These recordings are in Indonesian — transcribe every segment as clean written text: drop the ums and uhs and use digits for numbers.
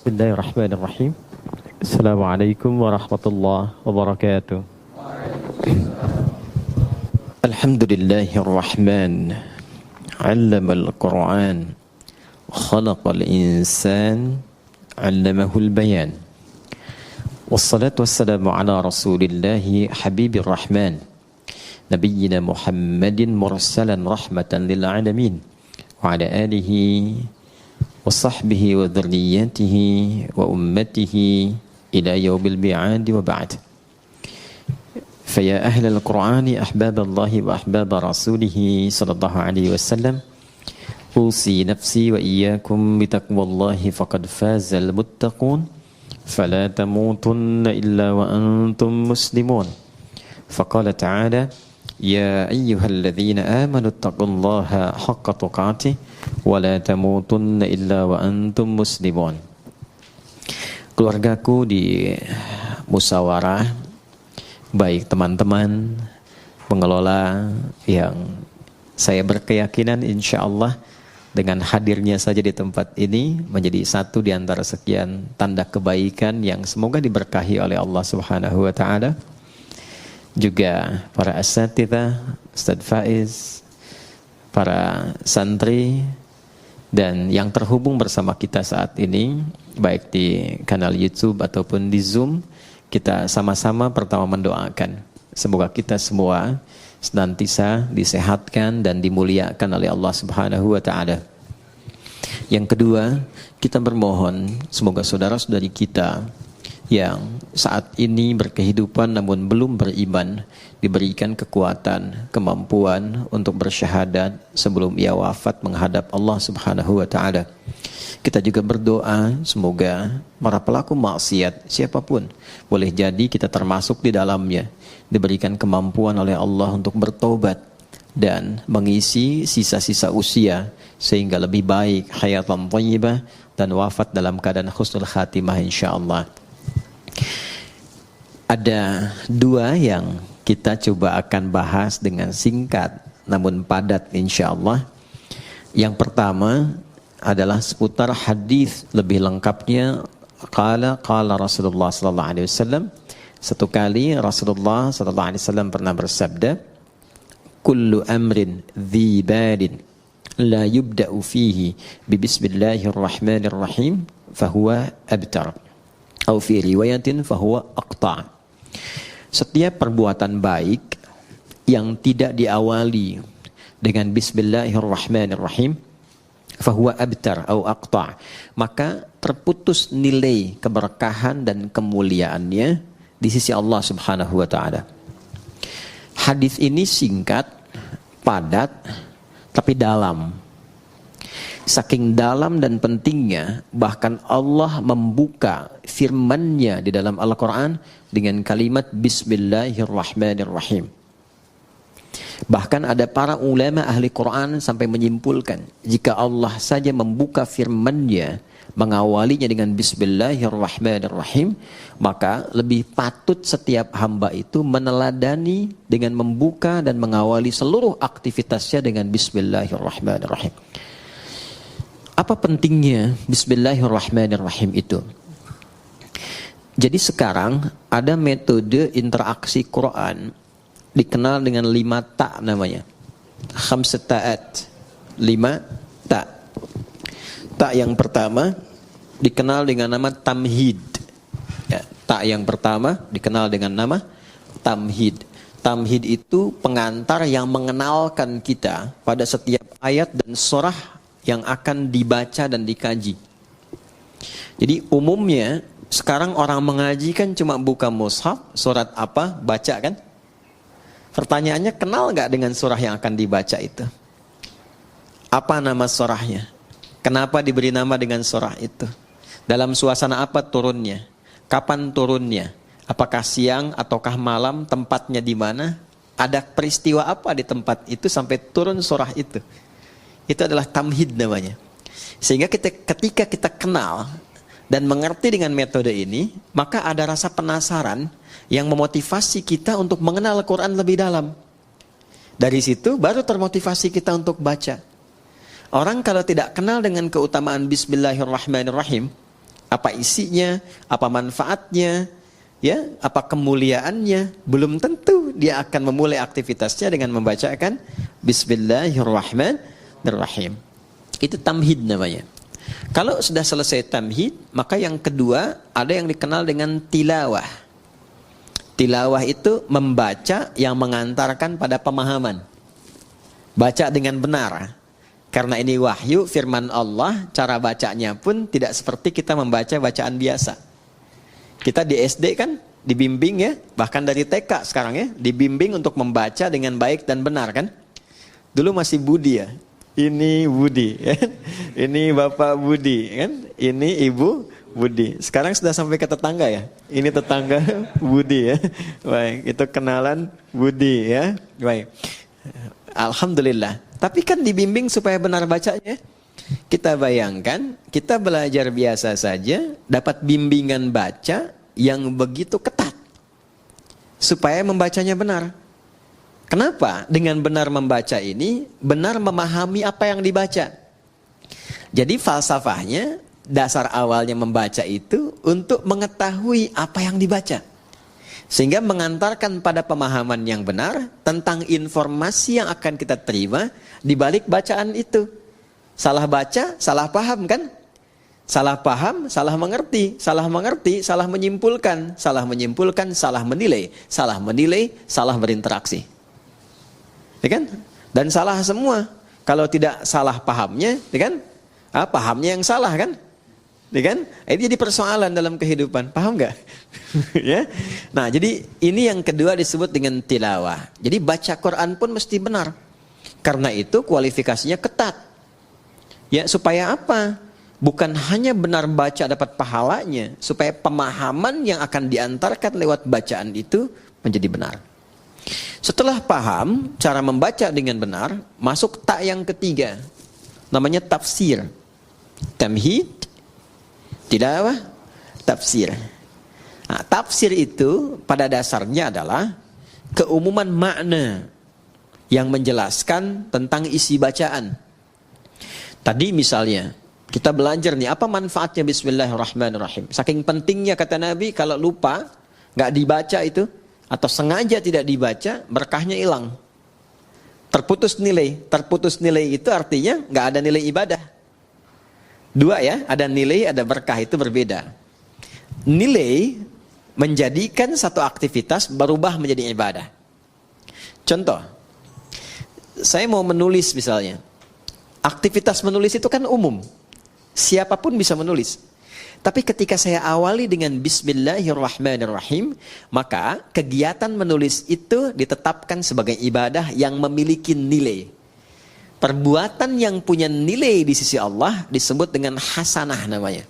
Bismillahirrahmanirrahim. Assalamualaikum warahmatullahi wabarakatuh. Alhamdulillahirrahman. 'Allamal Qur'an. Khalaqal insan. 'Allamahul bayan. Wassalatu wassalamu ala Rasulillahi habibir rahman. Nabiyyina Muhammadin mursalan rahmatan lil alamin. Wa ala alihi وصحبه وذريته وأمته إلى يوم الميعاد وبعد فيا أهل القرآن أحباب الله وأحباب رسوله صلى الله عليه وسلم أوصي نفسي وإياكم بتقوى الله فقد فاز المتقون فلا تموتن إلا وأنتم مسلمون فقال تعالى يا أيها الذين آمنوا اتقوا الله حق تقاته ولا تموتن إلا وأنتم مسلمون. Keluargaku di musyawarah, baik teman-teman pengelola yang saya berkeyakinan insya Allah dengan hadirnya saja di tempat ini menjadi satu di antara sekian tanda kebaikan yang semoga diberkahi oleh Allah Subhanahu wa Ta'ala. Juga para asatidz, Ustaz Faiz, para santri dan yang terhubung bersama kita saat ini baik di kanal YouTube ataupun di Zoom, kita sama-sama pertama mendoakan semoga kita semua senantiasa disehatkan dan dimuliakan oleh Allah Subhanahu wa Ta'ala. Yang kedua, kita bermohon semoga saudara-saudari kita yang saat ini berkehidupan namun belum beriman diberikan kekuatan, kemampuan untuk bersyahadat sebelum ia wafat menghadap Allah Subhanahu wa Ta'ala. Kita juga berdoa semoga para pelaku maksiat siapapun, boleh jadi kita termasuk di dalamnya, diberikan kemampuan oleh Allah untuk bertobat dan mengisi sisa-sisa usia sehingga lebih baik hayatan thayyibah dan wafat dalam keadaan husnul khatimah insyaallah. Ada dua yang kita coba akan bahas dengan singkat namun padat insyaallah. Yang pertama adalah seputar hadis lebih lengkapnya qala Rasulullah sallallahu alaihi wasallam. Satu kali Rasulullah sallallahu alaihi wasallam pernah bersabda, kullu amrin dhi balin la yubda'u fihi bi bismillahirrahmanirrahim fahuwa abtar. Atau fi riwayatin fahuwa aqta'. Setiap perbuatan baik yang tidak diawali dengan bismillahirrahmanirrahim fahuwa abtar atau aqta', maka terputus nilai keberkahan dan kemuliaannya di sisi Allah Subhanahu wa Ta'ala. Hadis ini singkat, padat, tapi dalam. Saking dalam dan pentingnya, bahkan Allah membuka firman-Nya di dalam Al-Quran dengan kalimat Bismillahirrahmanirrahim. Bahkan ada para ulama ahli Quran sampai menyimpulkan, jika Allah saja membuka firman-Nya, mengawalinya dengan Bismillahirrahmanirrahim, maka lebih patut setiap hamba itu meneladani dengan membuka dan mengawali seluruh aktivitasnya dengan Bismillahirrahmanirrahim. Apa pentingnya Bismillahirrahmanirrahim itu? Jadi sekarang ada metode interaksi Quran dikenal dengan 5 ta namanya. Khamsat ta'at. 5 ta. Ta yang pertama dikenal dengan nama tamhid. Ya, ta yang pertama dikenal dengan nama tamhid. Tamhid itu pengantar yang mengenalkan kita pada setiap ayat dan surah yang akan dibaca dan dikaji. Jadi umumnya sekarang orang mengaji kan cuma buka mushaf, surat apa, baca kan? Pertanyaannya, kenal nggak dengan surah yang akan dibaca itu? Apa nama surahnya? Kenapa diberi nama dengan surah itu? Dalam suasana apa turunnya? Kapan turunnya? Apakah siang ataukah malam? Tempatnya di mana? Ada peristiwa apa di tempat itu sampai turun surah itu? Itu adalah tamhid namanya. Sehingga ketika kita kenal dan mengerti dengan metode ini, maka ada rasa penasaran yang memotivasi kita untuk mengenal Al-Quran lebih dalam. Dari situ baru termotivasi kita untuk baca. Orang kalau tidak kenal dengan keutamaan Bismillahirrahmanirrahim, Apa isinya, apa manfaatnya, ya, apa kemuliaannya, belum tentu dia akan memulai aktivitasnya dengan membacakan Bismillahirrahmanirrahim. Itu tamhid namanya. Kalau sudah selesai tamhid, maka yang kedua ada yang dikenal dengan tilawah. Tilawah itu membaca yang mengantarkan pada pemahaman. Baca dengan benar. Karena ini wahyu, firman Allah, cara bacanya pun tidak seperti kita membaca bacaan biasa. Kita di SD kan dibimbing ya, bahkan dari TK sekarang ya, dibimbing untuk membaca dengan baik dan benar kan. Dulu masih Budi ya. Ini Budi ya. Ini Bapak Budi kan. Ini Ibu Budi. Sekarang sudah sampai ke tetangga ya. Ini tetangga Budi ya. Baik, itu kenalan Budi ya. Baik. Alhamdulillah. Tapi kan dibimbing supaya benar bacanya. Kita bayangkan, kita belajar biasa saja, dapat bimbingan baca yang begitu ketat. Supaya membacanya benar. Kenapa? Dengan benar membaca ini, benar memahami apa yang dibaca. Jadi falsafahnya, dasar awalnya membaca itu untuk mengetahui apa yang dibaca. Sehingga mengantarkan pada pemahaman yang benar tentang informasi yang akan kita terima di balik bacaan itu. Salah baca, salah paham kan? Salah paham, salah mengerti, salah mengerti, salah menyimpulkan, salah menyimpulkan, salah menilai, salah berinteraksi. Ya kan? Dan salah semua. Kalau tidak salah pahamnya, ya kan? Pahamnya yang salah kan? Ya kan? Ini jadi persoalan dalam kehidupan. Paham nggak? Ya. Nah, jadi ini yang kedua disebut dengan tilawah. Jadi baca Quran pun mesti benar. Karena itu kualifikasinya ketat. Ya, supaya apa? Bukan hanya benar baca dapat pahalanya, supaya pemahaman yang akan diantarkan lewat bacaan itu menjadi benar. Setelah paham cara membaca dengan benar, masuk tak yang ketiga. Namanya tafsir. Tamhid, tilawah, tafsir. Nah, tafsir itu pada dasarnya adalah keumuman makna yang menjelaskan tentang isi bacaan. Tadi misalnya kita belajar nih apa manfaatnya Bismillahirrahmanirrahim. Saking pentingnya kata Nabi, kalau lupa nggak dibaca itu atau sengaja tidak dibaca, berkahnya hilang. Terputus nilai. Terputus nilai itu artinya nggak ada nilai ibadah. Dua ya, ada nilai, ada berkah, itu berbeda. Nilai menjadikan satu aktivitas berubah menjadi ibadah. Contoh, saya mau menulis misalnya. Aktivitas menulis itu kan umum. Siapapun bisa menulis. Tapi ketika saya awali dengan Bismillahirrahmanirrahim, maka kegiatan menulis itu ditetapkan sebagai ibadah yang memiliki nilai. Perbuatan yang punya nilai di sisi Allah disebut dengan hasanah namanya.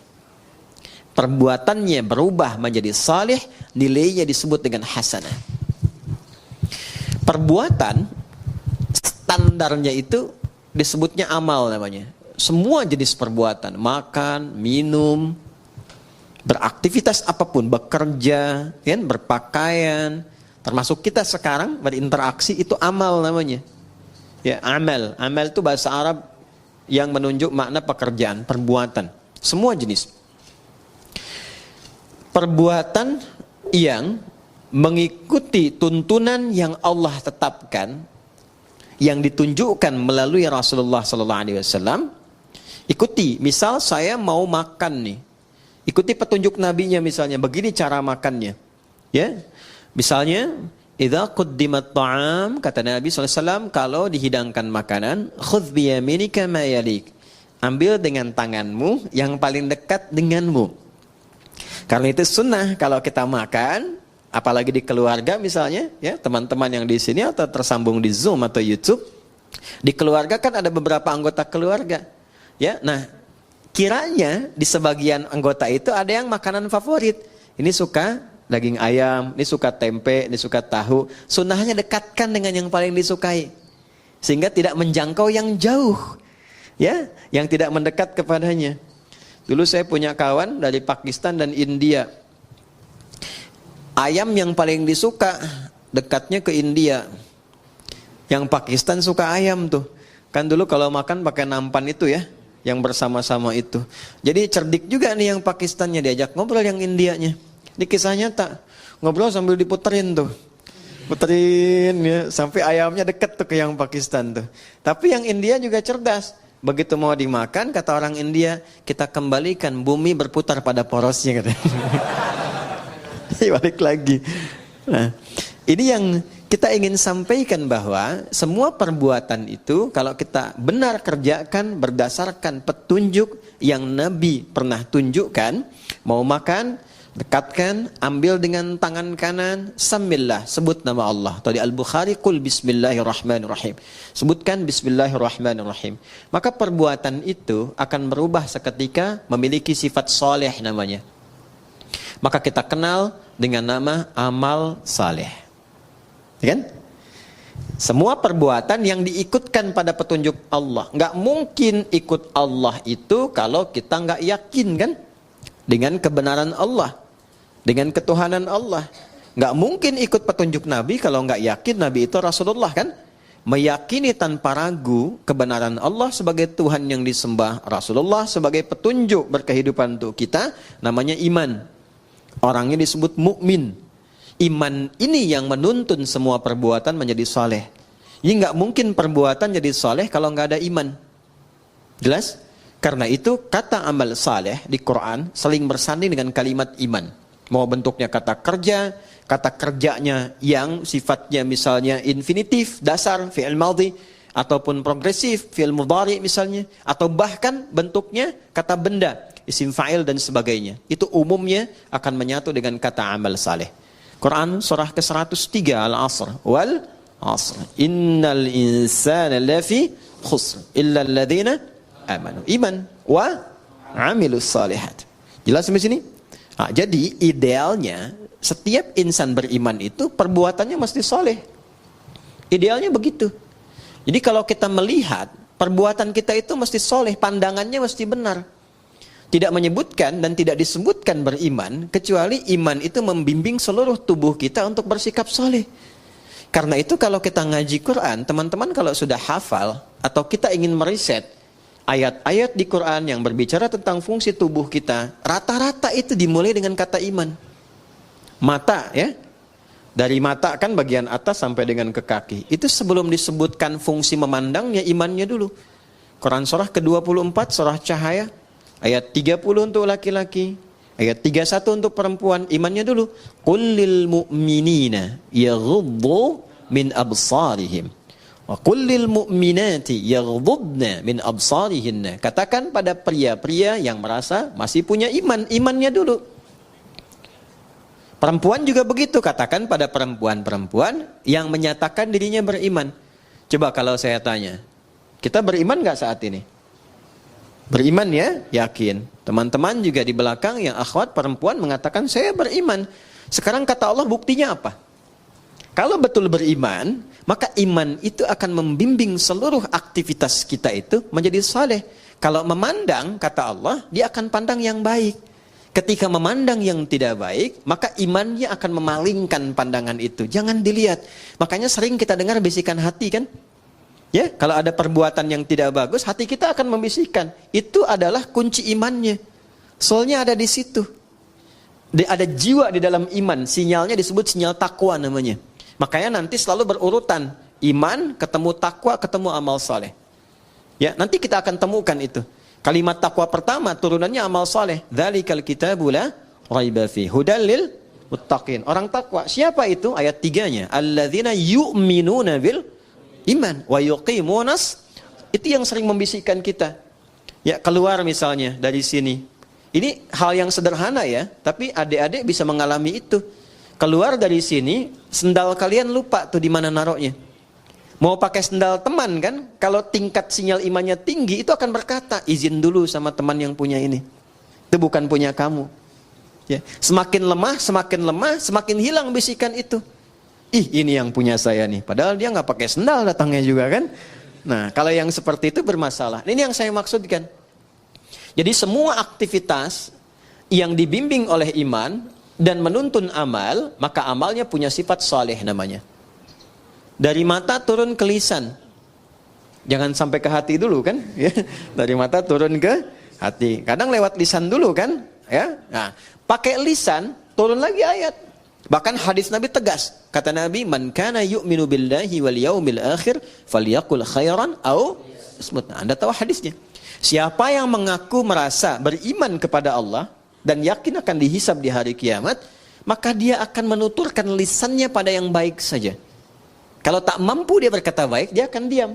Perbuatannya berubah menjadi salih, nilainya disebut dengan hasanah. Perbuatan standarnya itu disebutnya amal namanya. Semua jenis perbuatan, makan, minum, beraktivitas apapun, bekerja, kan, berpakaian, termasuk kita sekarang berinteraksi, itu amal namanya. Ya, amal. Amal itu bahasa Arab yang menunjuk makna pekerjaan, perbuatan. Semua jenis. Perbuatan yang mengikuti tuntunan yang Allah tetapkan, yang ditunjukkan melalui Rasulullah SAW, ikuti. Misal saya mau makan nih, ikuti petunjuk nabinya misalnya, begini cara makannya. Ya, misalnya, idza quddimat ta'am, kata Nabi SAW, kalau dihidangkan makanan, khudh biyaminika ma yalik, ambil dengan tanganmu yang paling dekat denganmu. Karena itu sunnah kalau kita makan, apalagi di keluarga misalnya, ya teman-teman yang di sini atau tersambung di Zoom atau YouTube, di keluarga kan ada beberapa anggota keluarga, ya. Nah, kiranya di sebagian anggota itu ada yang makanan favorit. Ini suka daging ayam, ini suka tempe, ini suka tahu. Sunnahnya dekatkan dengan yang paling disukai, sehingga tidak menjangkau yang jauh, ya, yang tidak mendekat kepadanya. Dulu saya punya kawan dari Pakistan dan India. Ayam yang paling disuka dekatnya ke India. Yang Pakistan suka ayam tuh. Kan dulu kalau makan pakai nampan itu ya. yang bersama-sama itu. Jadi cerdik juga nih yang Pakistannya, diajak ngobrol yang Indianya. Di kisah nyata, ngobrol sambil diputerin tuh. Puterin ya, sampai ayamnya deket tuh ke yang Pakistan tuh. Tapi yang India juga cerdas. Begitu mau dimakan, kata orang India, kita kembalikan bumi berputar pada porosnya katanya. Balik lagi. Nah, ini yang kita ingin sampaikan bahwa semua perbuatan itu kalau kita benar kerjakan berdasarkan petunjuk yang Nabi pernah tunjukkan, mau makan, dekatkan, ambil dengan tangan kanan, samillah, sebut nama Allah. Tadi Al-Bukhari, qul bismillahirrahmanirrahim. Sebutkan bismillahirrahmanirrahim. Maka perbuatan itu akan berubah seketika memiliki sifat soleh namanya. Maka kita kenal dengan nama amal saleh. Ya kan? Semua perbuatan yang diikutkan pada petunjuk Allah. Nggak mungkin ikut Allah itu kalau kita nggak yakin kan? Dengan kebenaran Allah, dengan ketuhanan Allah. Nggak mungkin ikut petunjuk Nabi kalau nggak yakin Nabi itu Rasulullah kan? Meyakini tanpa ragu kebenaran Allah sebagai Tuhan yang disembah, Rasulullah sebagai petunjuk berkehidupan untuk kita, namanya iman. Orangnya disebut mukmin. Iman ini yang menuntun semua perbuatan menjadi saleh. Jadi nggak mungkin perbuatan jadi saleh kalau nggak ada iman. Jelas? Karena itu kata amal saleh di Quran saling bersanding dengan kalimat iman. Mau bentuknya kata kerja, kata kerjanya yang sifatnya misalnya infinitif, dasar, fi'il madhi, ataupun progresif, fi'il mudhari misalnya, atau bahkan bentuknya kata benda, isim fa'il dan sebagainya. Itu umumnya akan menyatu dengan kata amal saleh. Quran surah ke-103 Al-Asr, wal asr, innal insana lafi khusr illa alladhina amanu, iman wa amilus salihat. Jelas sampai sini? Nah, jadi idealnya setiap insan beriman itu perbuatannya mesti soleh. Idealnya begitu. Jadi kalau kita melihat perbuatan kita itu mesti soleh, pandangannya mesti benar. Tidak menyebutkan dan tidak disebutkan beriman kecuali iman itu membimbing seluruh tubuh kita untuk bersikap soleh. Karena itu kalau kita ngaji Quran, teman-teman kalau sudah hafal atau kita ingin meriset ayat-ayat di Quran yang berbicara tentang fungsi tubuh kita, rata-rata itu dimulai dengan kata iman. Mata ya, dari mata kan bagian atas sampai dengan ke kaki. Itu sebelum disebutkan fungsi memandangnya, imannya dulu. Quran surah ke-24, surah Cahaya, ayat 30 untuk laki-laki, ayat 31 untuk perempuan, imannya dulu. Qul lil mu'minina yaghuddu min absarihim wa qul lil mu'minati yaghuddna min absarihinna. Katakan pada pria-pria yang merasa masih punya iman, imannya dulu. Perempuan juga begitu, katakan pada perempuan-perempuan yang menyatakan dirinya beriman. Coba kalau saya tanya, kita beriman nggak saat ini? Beriman ya, yakin. Teman-teman juga di belakang yang akhwat perempuan mengatakan saya beriman. Sekarang kata Allah buktinya apa? Kalau betul beriman, maka iman itu akan membimbing seluruh aktivitas kita itu menjadi saleh. Kalau memandang, kata Allah, dia akan pandang yang baik. Ketika memandang yang tidak baik, maka imannya akan memalingkan pandangan itu. Jangan dilihat. Makanya sering kita dengar bisikan hati kan? Ya, kalau ada perbuatan yang tidak bagus, hati kita akan membisikkan. Itu adalah kunci imannya. Soalnya ada di situ. Ada jiwa di dalam iman. Sinyalnya disebut sinyal takwa namanya. Makanya nanti selalu berurutan. Iman, ketemu takwa, ketemu amal saleh. Ya, nanti kita akan temukan itu. Kalimat takwa pertama turunannya amal saleh. Dzalikal kitabu la raiba fi hudal lil muttaqin. Orang takwa. Siapa itu? Ayat 3-nya. Alladzina yu'minuna bil iman wa yuqimunas, itu yang sering membisikkan kita. Ya, keluar misalnya dari sini. Ini hal yang sederhana ya, tapi adik-adik bisa mengalami itu. Keluar dari sini, sendal kalian lupa tuh di mana naruhnya. Mau pakai sendal teman kan, kalau tingkat sinyal imannya tinggi itu akan berkata, izin dulu sama teman yang punya ini. Itu bukan punya kamu. Ya, semakin lemah, semakin hilang bisikan itu. Ih, ini yang punya saya nih. Padahal dia nggak pakai sendal datangnya juga kan. Nah, kalau yang seperti itu bermasalah. Ini yang saya maksudkan. Jadi semua aktivitas yang dibimbing oleh iman dan menuntun amal, maka amalnya punya sifat saleh namanya. Dari mata turun ke lisan. Jangan sampai ke hati dulu kan, ya. Dari mata turun ke hati. Kadang lewat lisan dulu kan, ya. Nah, pakai lisan turun lagi ayat. Bahkan hadis Nabi tegas. Kata Nabi, "Man kana yu'minu billahi wal yaumil akhir falyaqul khairan aw asmut." Anda tahu hadisnya. Siapa yang mengaku merasa beriman kepada Allah dan yakin akan dihisab di hari kiamat, maka dia akan menuturkan lisannya pada yang baik saja. Kalau tak mampu dia berkata baik, dia akan diam.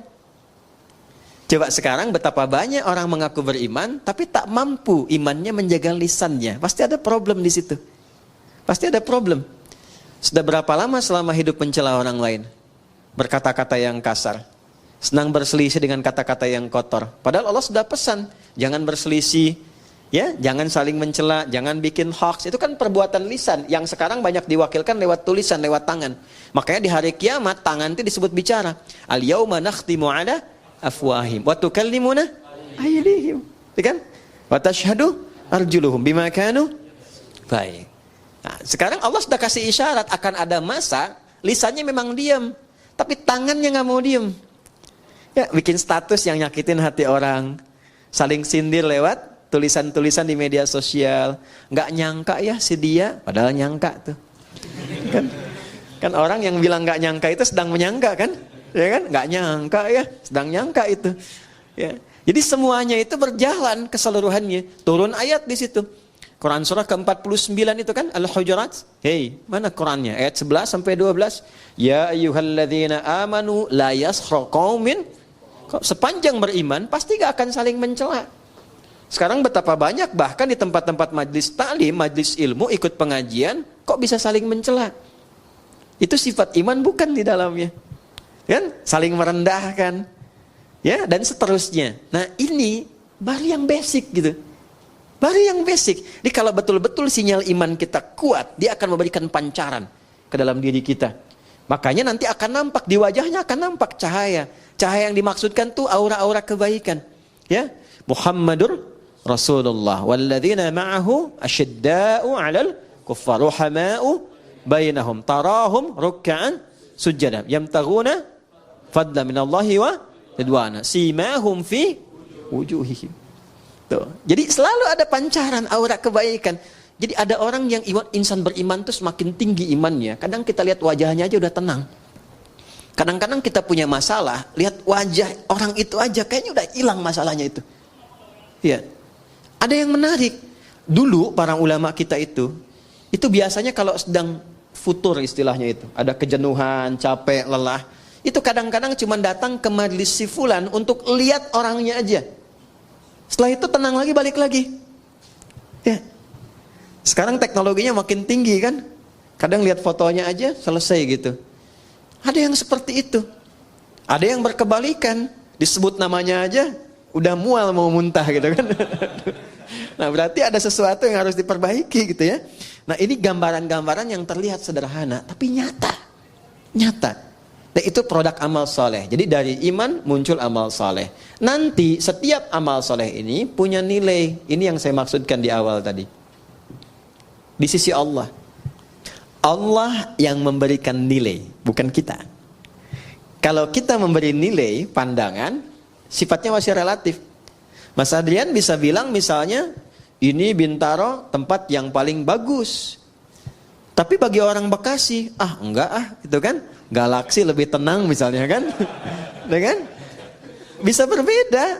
Coba sekarang betapa banyak orang mengaku beriman, tapi tak mampu imannya menjaga lisannya. Pasti ada problem di situ. Pasti ada problem. Sudah berapa lama selama hidup mencela orang lain? Berkata-kata yang kasar. Senang berselisih dengan kata-kata yang kotor. Padahal Allah sudah pesan, jangan berselisih, ya, jangan saling mencela, jangan bikin hoax. Itu kan perbuatan lisan yang sekarang banyak diwakilkan lewat tulisan, lewat tangan. Makanya di hari kiamat tangan itu disebut bicara. Al-yauma nakhtimu ala afwahim wa tukallimuna aydihim. Kan? Wa tashhadu arjuluhum bima kanu. Baik. Nah, sekarang Allah sudah kasih isyarat akan ada masa lisannya memang diam, tapi tangannya nggak mau diam. Ya, bikin status yang nyakitin hati orang, saling sindir lewat tulisan-tulisan di media sosial. Nggak nyangka ya si dia, padahal nyangka tuh. Kan orang yang bilang nggak nyangka itu sedang menyangka kan? Ya kan? Nggak nyangka ya, sedang nyangka itu. Ya. Jadi semuanya itu berjalan keseluruhannya. Turun ayat di situ. Quran surah ke-49 itu kan Al-Hujurat. Hei, mana Qurannya? Ayat 11 sampai 12. Ya ayyuhalladzina amanu la yaskhar qaumin. Sepanjang beriman pasti gak akan saling mencela. Sekarang betapa banyak bahkan di tempat-tempat majlis ta'lim, majlis ilmu, ikut pengajian, kok bisa saling mencela? Itu sifat iman bukan di dalamnya. Kan? Saling merendahkan. Ya, dan seterusnya. Nah, ini baru yang basic gitu. Baru yang basic. Jadi kalau betul-betul sinyal iman kita kuat, dia akan memberikan pancaran ke dalam diri kita. Makanya nanti akan nampak, di wajahnya akan nampak cahaya. Cahaya yang dimaksudkan tuh aura-aura kebaikan. Ya, Muhammadur Rasulullah. Walladzina ma'ahu asyidda'u 'alal kuffar ruhama'u bainahum tarahum ruk'an sujada yamtaghuna fadlan minallahi wa ridwana simahum fi wujuhihim. Tuh. Jadi selalu ada pancaran aura kebaikan. Jadi ada orang yang insan beriman tuh semakin tinggi imannya. Kadang kita lihat wajahnya aja udah tenang. Kadang-kadang kita punya masalah, lihat wajah orang itu aja kayaknya udah hilang masalahnya itu. Ya. Ada yang menarik. Dulu para ulama kita itu biasanya kalau sedang futur istilahnya itu, ada kejenuhan, capek, lelah, itu kadang-kadang cuma datang ke majelis si fulan untuk lihat orangnya aja. Setelah itu tenang lagi, balik lagi. Ya. Sekarang teknologinya makin tinggi kan. Kadang lihat fotonya aja selesai gitu. Ada yang seperti itu. Ada yang berkebalikan. Disebut namanya aja udah mual mau muntah gitu kan. Nah berarti ada sesuatu yang harus diperbaiki gitu ya. Nah ini gambaran-gambaran yang terlihat sederhana tapi nyata. Nyata. Dan itu produk amal soleh. Jadi dari iman muncul amal soleh. Nanti setiap amal soleh ini punya nilai. Ini yang saya maksudkan di awal tadi. Di sisi Allah. Allah yang memberikan nilai, bukan kita. Kalau kita memberi nilai, pandangan, sifatnya masih relatif. Mas Adrian bisa bilang misalnya, ini Bintaro tempat yang paling bagus. Tapi bagi orang Bekasi, enggak gitu kan. Galaksi lebih tenang misalnya kan. Kan? Bisa berbeda.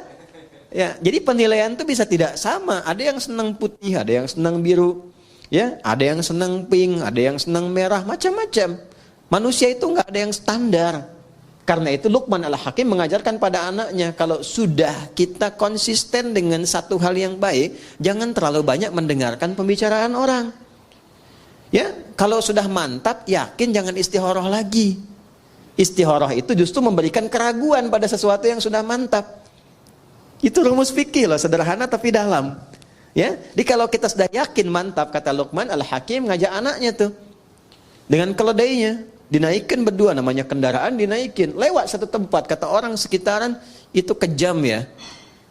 Ya, jadi penilaian itu bisa tidak sama. Ada yang senang putih, ada yang senang biru. Ya, ada yang senang pink, ada yang senang merah, macam-macam. Manusia itu enggak ada yang standar. Karena itu Luqman Al-Hakim mengajarkan pada anaknya, kalau sudah kita konsisten dengan satu hal yang baik, jangan terlalu banyak mendengarkan pembicaraan orang. Ya, kalau sudah mantap, yakin jangan istikharah lagi. Istikharah itu justru memberikan keraguan pada sesuatu yang sudah mantap. Itu rumus fikih loh, sederhana tapi dalam. Ya, jadi kalau kita sudah yakin mantap, kata Luqman Al-Hakim ngajak anaknya tuh dengan keledainya, dinaikkan berdua, namanya kendaraan dinaikin, lewat satu tempat, kata orang sekitaran itu kejam ya.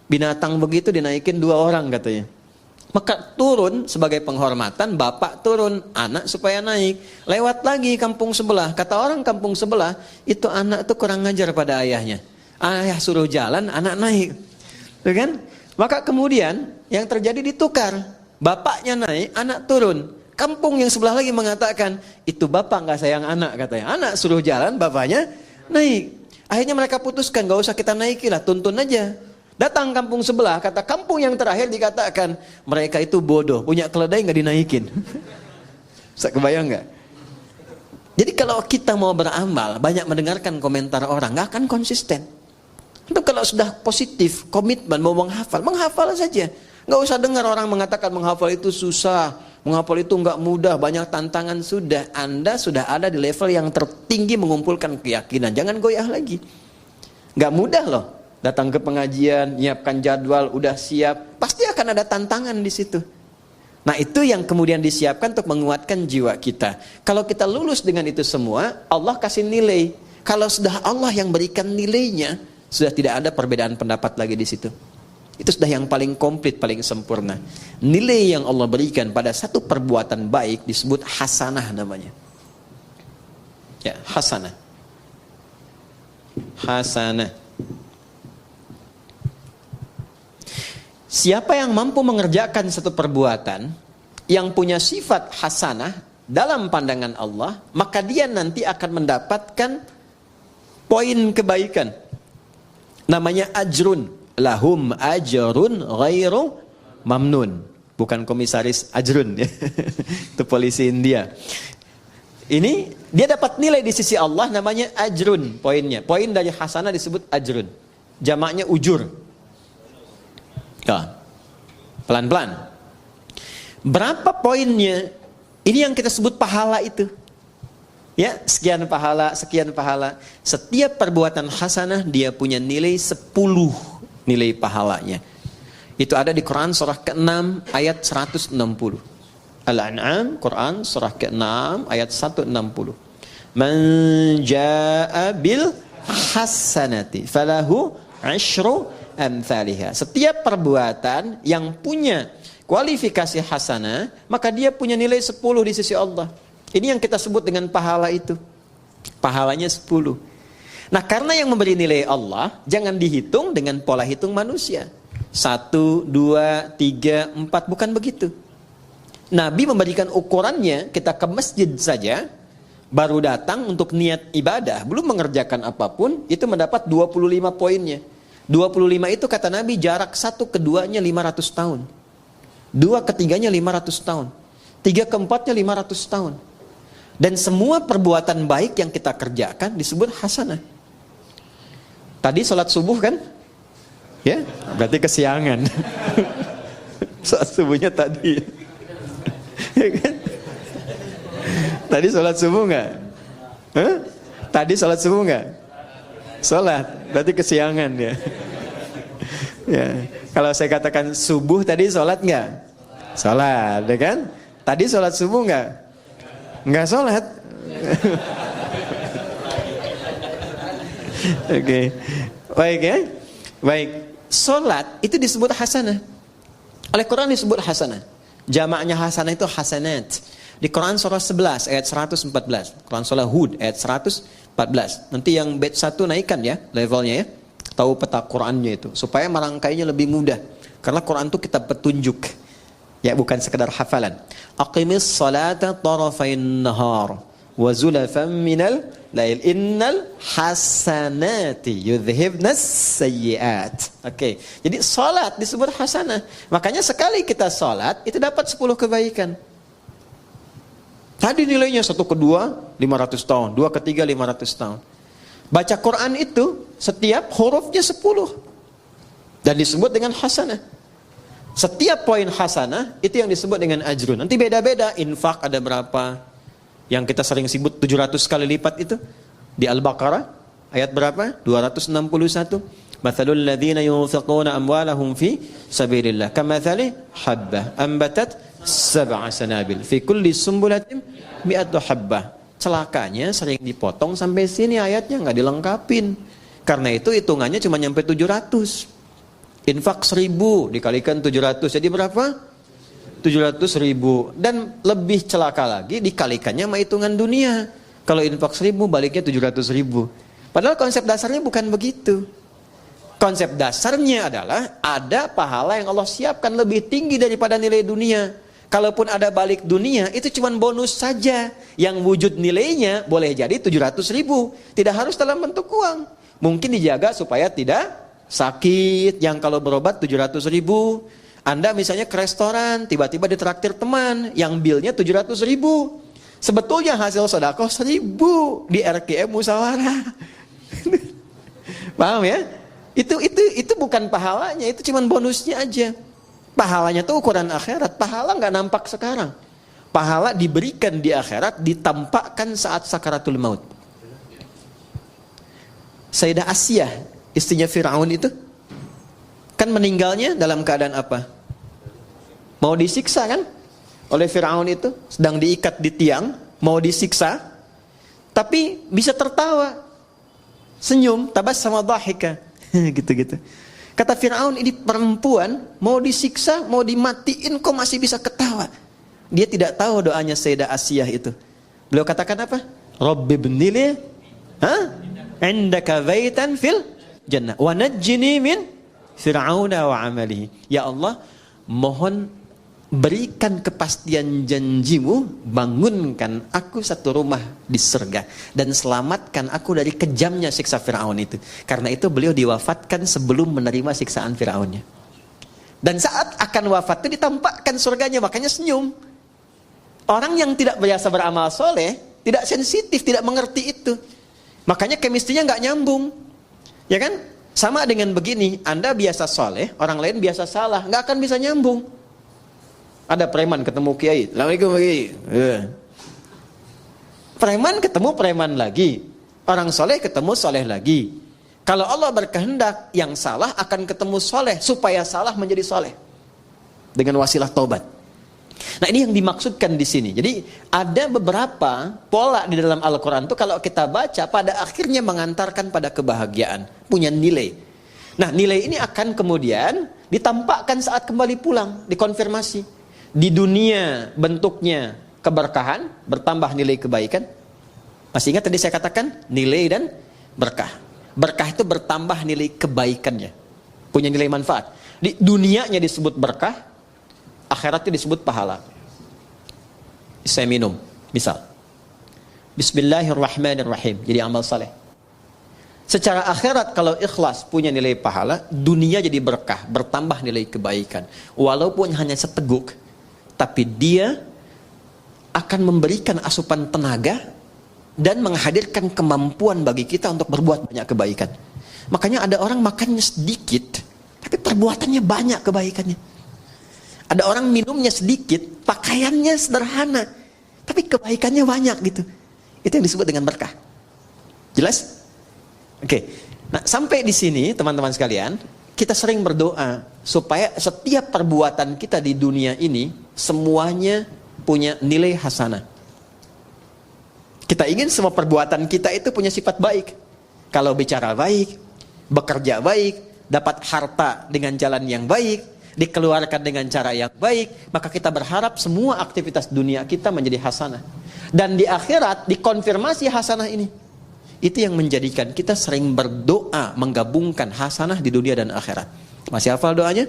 Binatang begitu dinaikin 2 orang katanya. Maka turun sebagai penghormatan, bapak turun, anak supaya naik. Lewat lagi kampung sebelah. Kata orang kampung sebelah, itu anak itu kurang ngajar pada ayahnya. Ayah suruh jalan, anak naik. Tuh kan? Maka kemudian yang terjadi ditukar. Bapaknya naik, anak turun. Kampung yang sebelah lagi mengatakan, itu bapak nggak sayang anak katanya. Anak suruh jalan, bapaknya naik. Akhirnya mereka putuskan, nggak usah kita naikilah, tuntun aja. Datang kampung sebelah, kata kampung yang terakhir dikatakan, mereka itu bodoh, punya keledai nggak dinaikin. Bisa kebayang nggak? Jadi kalau kita mau beramal, banyak mendengarkan komentar orang, nggak akan konsisten. Itu kalau sudah positif, komitmen mau menghafal, menghafal saja. Nggak usah dengar orang mengatakan menghafal itu susah, menghafal itu nggak mudah, banyak tantangan. Sudah, Anda sudah ada di level yang tertinggi mengumpulkan keyakinan. Jangan goyah lagi. Nggak mudah loh. Datang ke pengajian, nyiapkan jadwal, udah siap, pasti akan ada tantangan di situ. Nah itu yang kemudian disiapkan untuk menguatkan jiwa kita. Kalau kita lulus dengan itu semua, Allah kasih nilai. Kalau sudah Allah yang berikan nilainya, sudah tidak ada perbedaan pendapat lagi di situ. Itu sudah yang paling komplit, paling sempurna. Nilai yang Allah berikan pada satu perbuatan baik disebut hasanah namanya. Ya, hasanah. Hasanah. Siapa yang mampu mengerjakan satu perbuatan yang punya sifat hasanah dalam pandangan Allah, maka dia nanti akan mendapatkan poin kebaikan. Namanya ajrun. Lahum ajrun ghairu mamnun. Bukan komisaris ajrun ya. Itu polisi India. Ini dia dapat nilai di sisi Allah namanya ajrun poinnya. Poin dari hasanah disebut ajrun. Jamaknya ujur. Ya. Pelan-pelan. Berapa poinnya? Ini yang kita sebut pahala itu. Ya, sekian pahala, sekian pahala. Setiap perbuatan hasanah dia punya nilai 10 nilai pahalanya. Itu ada di Quran surah ke-6 ayat 160. Al-An'am, Quran surah ke-6 ayat 160. Man jaa'a bil hasanati falahu 'asyru amsalihha. Setiap perbuatan yang punya kualifikasi hasanah, maka dia punya nilai 10 di sisi Allah. Ini yang kita sebut dengan pahala itu. Pahalanya 10. Nah karena yang memberi nilai Allah, jangan dihitung dengan pola hitung manusia. 1, 2, 3, 4, bukan begitu. Nabi memberikan ukurannya, kita ke masjid saja, baru datang untuk niat ibadah, belum mengerjakan apapun, itu mendapat 25 poinnya. 25 itu kata Nabi jarak 1 ke 2-nya 500 tahun. 2 ke 3-nya 500 tahun. 3 ke 4-nya 500 tahun. Dan semua perbuatan baik yang kita kerjakan disebut hasanah. Tadi sholat subuh kan? Ya, berarti kesiangan. Sholat subuhnya tadi. Ya kan? Tadi sholat subuh nggak? Hah? Tadi sholat subuh nggak? Sholat, berarti kesiangan ya. Ya, kalau saya katakan subuh tadi sholat nggak? Sholat, ya kan? Tadi sholat subuh nggak? Nggak sholat. Oke, baik ya, baik. Sholat itu disebut hasanah. Oleh Quran disebut hasanah. Jamaknya hasanah itu hasanat. Di Quran surah 11 ayat 114. Quran surah Hud ayat 114. Nanti yang bait 1 naikkan ya levelnya ya. Tahu peta Qurannya itu supaya merangkainya lebih mudah. Karena Quran itu kitab petunjuk. Ya bukan sekedar hafalan. Aqimis salata tarafain nahar wa zulafan minal lail innal hasanati yudhhibnas sayyiat. Oke. Jadi salat disebut hasanah. Makanya sekali kita salat itu dapat 10 kebaikan. Tadi nilainya 1 ke 2 500 tahun, 2 ke 3 500 tahun. Baca Quran itu setiap hurufnya 10 dan disebut dengan hasanah. Setiap poin hasanah itu yang disebut dengan ajrun. Nanti beda-beda, infak ada berapa? Yang kita sering sebut 700 kali lipat itu di Al-Baqarah ayat berapa? 261. Mathalul ladzina yunfiquna amwalahum fi sabilillah kamathali habbah ambatat sab'a sanabil fi kulli sumbulatin mi'atu habbah. Celakanya sering dipotong sampai sini ayatnya nggak dilengkapin. Karena itu hitungannya cuma nyampe 700. Infak 1000 dikalikan 700 jadi berapa? 700.000. Dan lebih celaka lagi dikalikannya sama hitungan dunia. Kalau infak 1000 baliknya 700.000. Padahal konsep dasarnya bukan begitu. Konsep dasarnya adalah ada pahala yang Allah siapkan lebih tinggi daripada nilai dunia. Kalaupun ada balik dunia, itu cuma bonus saja. Yang wujud nilainya boleh jadi 700.000. Tidak harus dalam bentuk uang. Mungkin dijaga supaya tidak sakit. Yang kalau berobat 700.000. Anda misalnya ke restoran, tiba-tiba ditraktir teman, yang bilnya 700.000. Sebetulnya hasil sedekah 1.000 di RKM Musyawarah. Paham ya? Itu bukan pahalanya, itu cuma bonusnya aja. Pahalanya tuh ukuran akhirat. Pahala nggak nampak sekarang. Pahala diberikan di akhirat, ditampakkan saat sakaratul maut. Sayyidah Asyah, istrinya Fir'aun itu, kan meninggalnya dalam keadaan apa? Mau disiksa kan? Oleh Fir'aun itu, sedang diikat di tiang, mau disiksa, tapi bisa tertawa, senyum, tabassama dhahika, gitu-gitu. Kata Fir'aun, ini perempuan mau disiksa, mau dimatiin, kok masih bisa ketawa? Dia tidak tahu doanya Sayyidah Asyah itu. Beliau katakan apa? Rabbi ibnili indaka baitan fil jannah wa najjini min fir'auna wa amalihi. Ya Allah, mohon berikan kepastian janjimu, bangunkan aku satu rumah di surga dan selamatkan aku dari kejamnya siksa Fir'aun itu. Karena itu beliau diwafatkan sebelum menerima siksaan Fir'aunnya. Dan saat akan wafat itu ditampakkan surganya, makanya senyum. Orang yang tidak biasa beramal soleh, tidak sensitif, tidak mengerti itu. Makanya chemistry-nya nggak nyambung. Ya kan? Sama dengan begini, Anda biasa soleh, orang lain biasa salah, nggak akan bisa nyambung. Ada preman ketemu kiai, Assalamualaikum kiai. Preman ketemu preman lagi, orang soleh ketemu soleh lagi. Kalau Allah berkehendak, yang salah akan ketemu soleh, supaya salah menjadi soleh dengan wasilah taubat. Nah, ini yang dimaksudkan di sini. Jadi ada beberapa pola di dalam Al-Quran itu kalau kita baca pada akhirnya mengantarkan pada kebahagiaan, punya nilai. Nah, nilai ini akan kemudian ditampakkan saat kembali pulang, dikonfirmasi. Di dunia bentuknya keberkahan, bertambah nilai kebaikan. Masih ingat tadi saya katakan nilai dan berkah. Berkah itu bertambah nilai kebaikannya, punya nilai manfaat. Di dunianya disebut berkah, akhiratnya disebut pahala. Saya minum, misal Bismillahirrahmanirrahim, jadi amal saleh. Secara akhirat kalau ikhlas punya nilai pahala, dunia jadi berkah, bertambah nilai kebaikan. Walaupun hanya seteguk, tapi dia akan memberikan asupan tenaga dan menghadirkan kemampuan bagi kita untuk berbuat banyak kebaikan. Makanya ada orang makannya sedikit, tapi perbuatannya banyak kebaikannya. Ada orang minumnya sedikit, pakaiannya sederhana, tapi kebaikannya banyak gitu. Itu yang disebut dengan berkah. Jelas? Oke. Nah, sampai di sini teman-teman sekalian, kita sering berdoa supaya setiap perbuatan kita di dunia ini semuanya punya nilai hasanah. Kita ingin semua perbuatan kita itu punya sifat baik. Kalau bicara baik, bekerja baik, dapat harta dengan jalan yang baik, dikeluarkan dengan cara yang baik, maka kita berharap semua aktivitas dunia kita menjadi hasanah. Dan di akhirat dikonfirmasi hasanah ini. Itu yang menjadikan kita sering berdoa menggabungkan hasanah di dunia dan akhirat. Masih hafal doanya?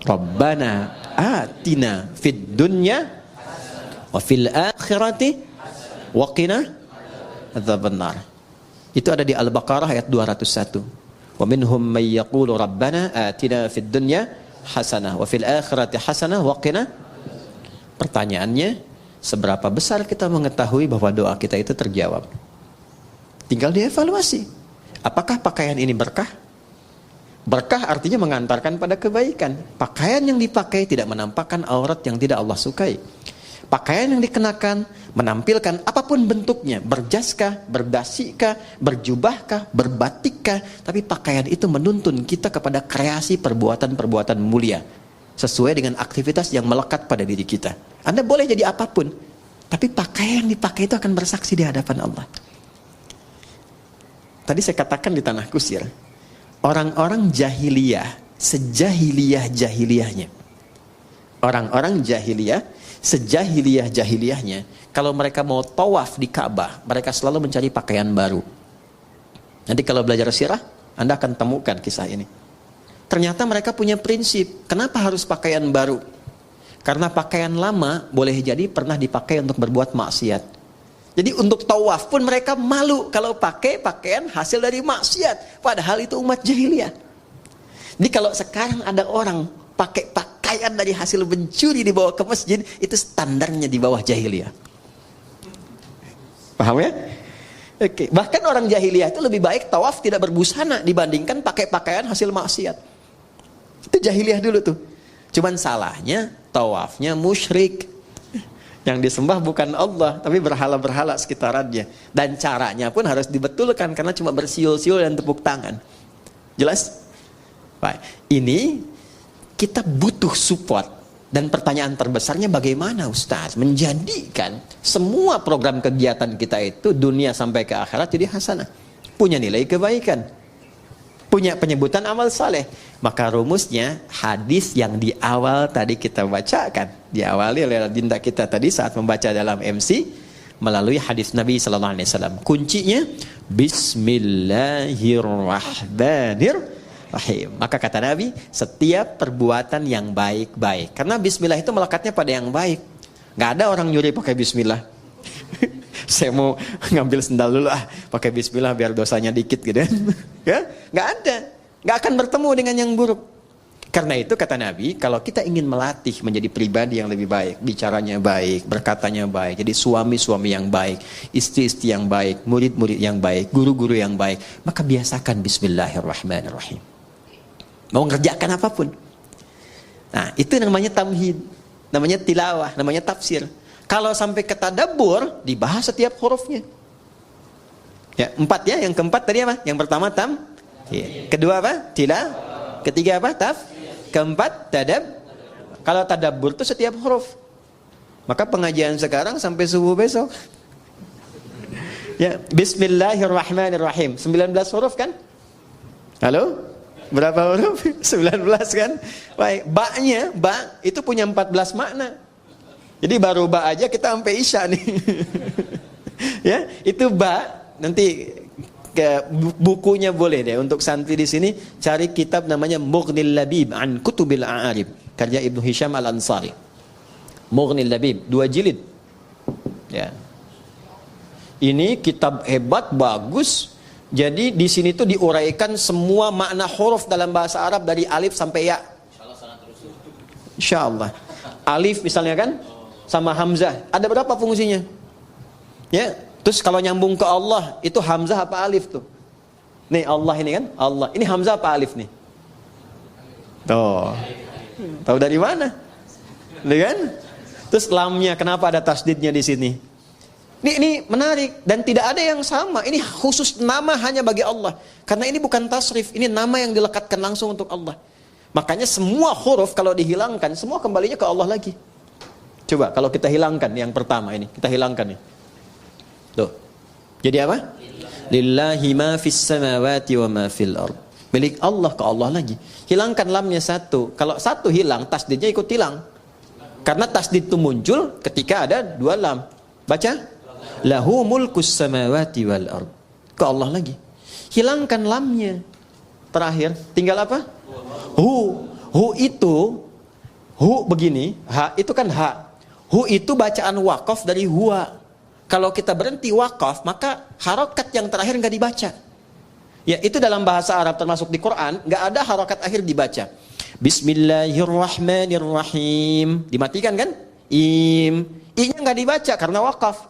Rabbana atina fid dunya wa fil akhirati wa qina adzabannar. Itu ada di Al-Baqarah ayat 201. Wa minhum may yaqulu rabbana atina fid dunya hasanah wa fil akhirati hasanah wa qina. Pertanyaannya, seberapa besar kita mengetahui bahwa doa kita itu terjawab? Tinggal dievaluasi. Apakah pakaian ini berkah? Berkah artinya mengantarkan pada kebaikan. Pakaian yang dipakai tidak menampakkan aurat yang tidak Allah sukai. Pakaian yang dikenakan menampilkan apapun bentuknya, berjaskah, berdasikah, berjubahkah, berbatikkah, tapi pakaian itu menuntun kita kepada kreasi perbuatan-perbuatan mulia sesuai dengan aktivitas yang melekat pada diri kita. Anda boleh jadi apapun, tapi pakaian yang dipakai itu akan bersaksi di hadapan Allah. Tadi saya katakan di tanah kusir, orang-orang jahiliyah, sejahiliyah-jahiliyahnya. Orang-orang jahiliyah, sejahiliyah-jahiliyahnya, kalau mereka mau tawaf di Ka'bah, mereka selalu mencari pakaian baru. Nanti kalau belajar sirah, Anda akan temukan kisah ini. ternyata mereka punya prinsip. Kenapa harus pakaian baru? Karena pakaian lama boleh jadi pernah dipakai untuk berbuat maksiat. Jadi untuk tawaf pun mereka malu kalau pakai pakaian hasil dari maksiat. Padahal itu umat jahiliyah. Jadi kalau sekarang ada orang pakai pakaian dari hasil mencuri dibawa ke masjid, itu standarnya di bawah jahiliyah. Paham ya? Oke. Bahkan orang jahiliyah itu lebih baik tawaf tidak berbusana dibandingkan pakai pakaian hasil maksiat. Itu jahiliyah dulu tuh. Cuman salahnya tawafnya musyrik. Yang disembah bukan Allah, tapi berhala-berhala sekitarannya. Dan caranya pun harus dibetulkan karena cuma bersiul-siul dan tepuk tangan. Jelas? Baik. Ini kita butuh support. Dan pertanyaan terbesarnya bagaimana Ustaz menjadikan semua program kegiatan kita itu dunia sampai ke akhirat jadi hasanah, punya nilai kebaikan, punya penyebutan amal saleh. Maka rumusnya hadis yang di awal tadi kita bacakan, diawali oleh dinda kita tadi saat membaca dalam MC melalui hadis Nabi sallallahu alaihi wasallam. Kuncinya bismillahirrahmanirrahim. Maka kata Nabi, setiap perbuatan yang baik-baik. Karena bismillah itu melekatnya pada yang baik. Gak ada orang nyuri pakai bismillah. Saya mau ngambil sendal dulu, pakai bismillah biar dosanya dikit gitu. Ya, gak ada. Gak akan bertemu dengan yang buruk. Karena itu kata Nabi, kalau kita ingin melatih menjadi pribadi yang lebih baik, bicaranya baik, berkatanya baik, jadi suami-suami yang baik, istri-istri yang baik, murid-murid yang baik, guru-guru yang baik, maka biasakan bismillahirrahmanirrahim. Mau ngerjakan apapun. Nah, itu namanya tamhid, namanya tilawah, namanya tafsir. Kalau sampai ke tadabbur, dibahas setiap hurufnya. Ya, 4 ya, yang keempat tadi apa? Yang pertama kedua apa? Ketiga apa? Keempat Kalau tadabbur itu setiap huruf. Maka pengajian sekarang sampai subuh besok. Ya, bismillahirrahmanirrahim. 19 huruf kan? Halo? Berapa huruf? 19 kan? Baik, ba itu punya 14 makna. Jadi baru ba aja kita sampai isya nih. Ya, itu ba. Nanti ke bukunya boleh deh untuk santri di sini cari kitab namanya Mughnil Labib an Kutubil A'arib karya Ibnu Hisham Al-Ansari. Mughnil Labib 2 jilid. Ya. Ini kitab hebat, bagus. Jadi di sini tuh diuraikan semua makna huruf dalam bahasa Arab dari alif sampai ya. Insyaallah. Alif misalnya kan sama hamzah, ada berapa fungsinya? Ya, terus kalau nyambung ke Allah, itu hamzah apa alif tuh? Nih Allah ini kan, Allah. Ini hamzah apa alif nih? Tuh. Tahu dari mana? Nih kan? Terus lamnya kenapa ada tasdidnya di sini? Ini menarik dan tidak ada yang sama. Ini khusus nama hanya bagi Allah. Karena ini bukan tasrif, ini nama yang dilekatkan langsung untuk Allah. Makanya semua huruf kalau dihilangkan, semua kembalinya ke Allah lagi. Coba kalau kita hilangkan yang pertama ini, kita hilangkan nih. Tuh. Jadi apa? Lillahi ma fis samawati wa ma fil ard. Milik Allah, ke Allah lagi. Hilangkan lamnya satu. Kalau satu hilang, tasdidnya ikut hilang. Karena tasdid itu muncul ketika ada 2 lam. Baca? Lahu mulkus samawati wal ard. Ke Allah lagi. Hilangkan lamnya. Terakhir, tinggal apa? Hu. Hu itu, hu begini, ha itu kan ha. Hu itu bacaan wakaf dari huwa. Kalau kita berhenti wakaf, maka harokat yang terakhir nggak dibaca. Ya, itu dalam bahasa Arab termasuk di Quran, nggak ada harokat akhir dibaca. Bismillahirrahmanirrahim. Dimatikan kan? I-nya nggak dibaca karena wakaf.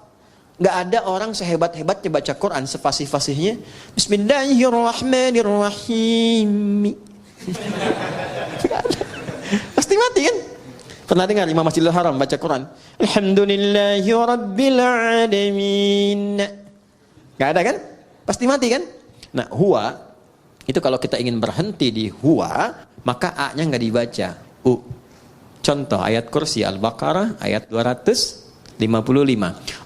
Nggak ada orang sehebat-hebatnya baca Quran sefasih-fasihnya Bismillahirrahmanirrahim. Pasti mati kan? Pernah dengar Imam Masjidil Haram baca Quran? Alhamdulillahirrabbilalamin. Nggak ada kan? Pasti mati kan? Nah, huwa itu kalau kita ingin berhenti di huwa, maka a-nya nggak dibaca. Contoh ayat kursi Al-Baqarah ayat 255.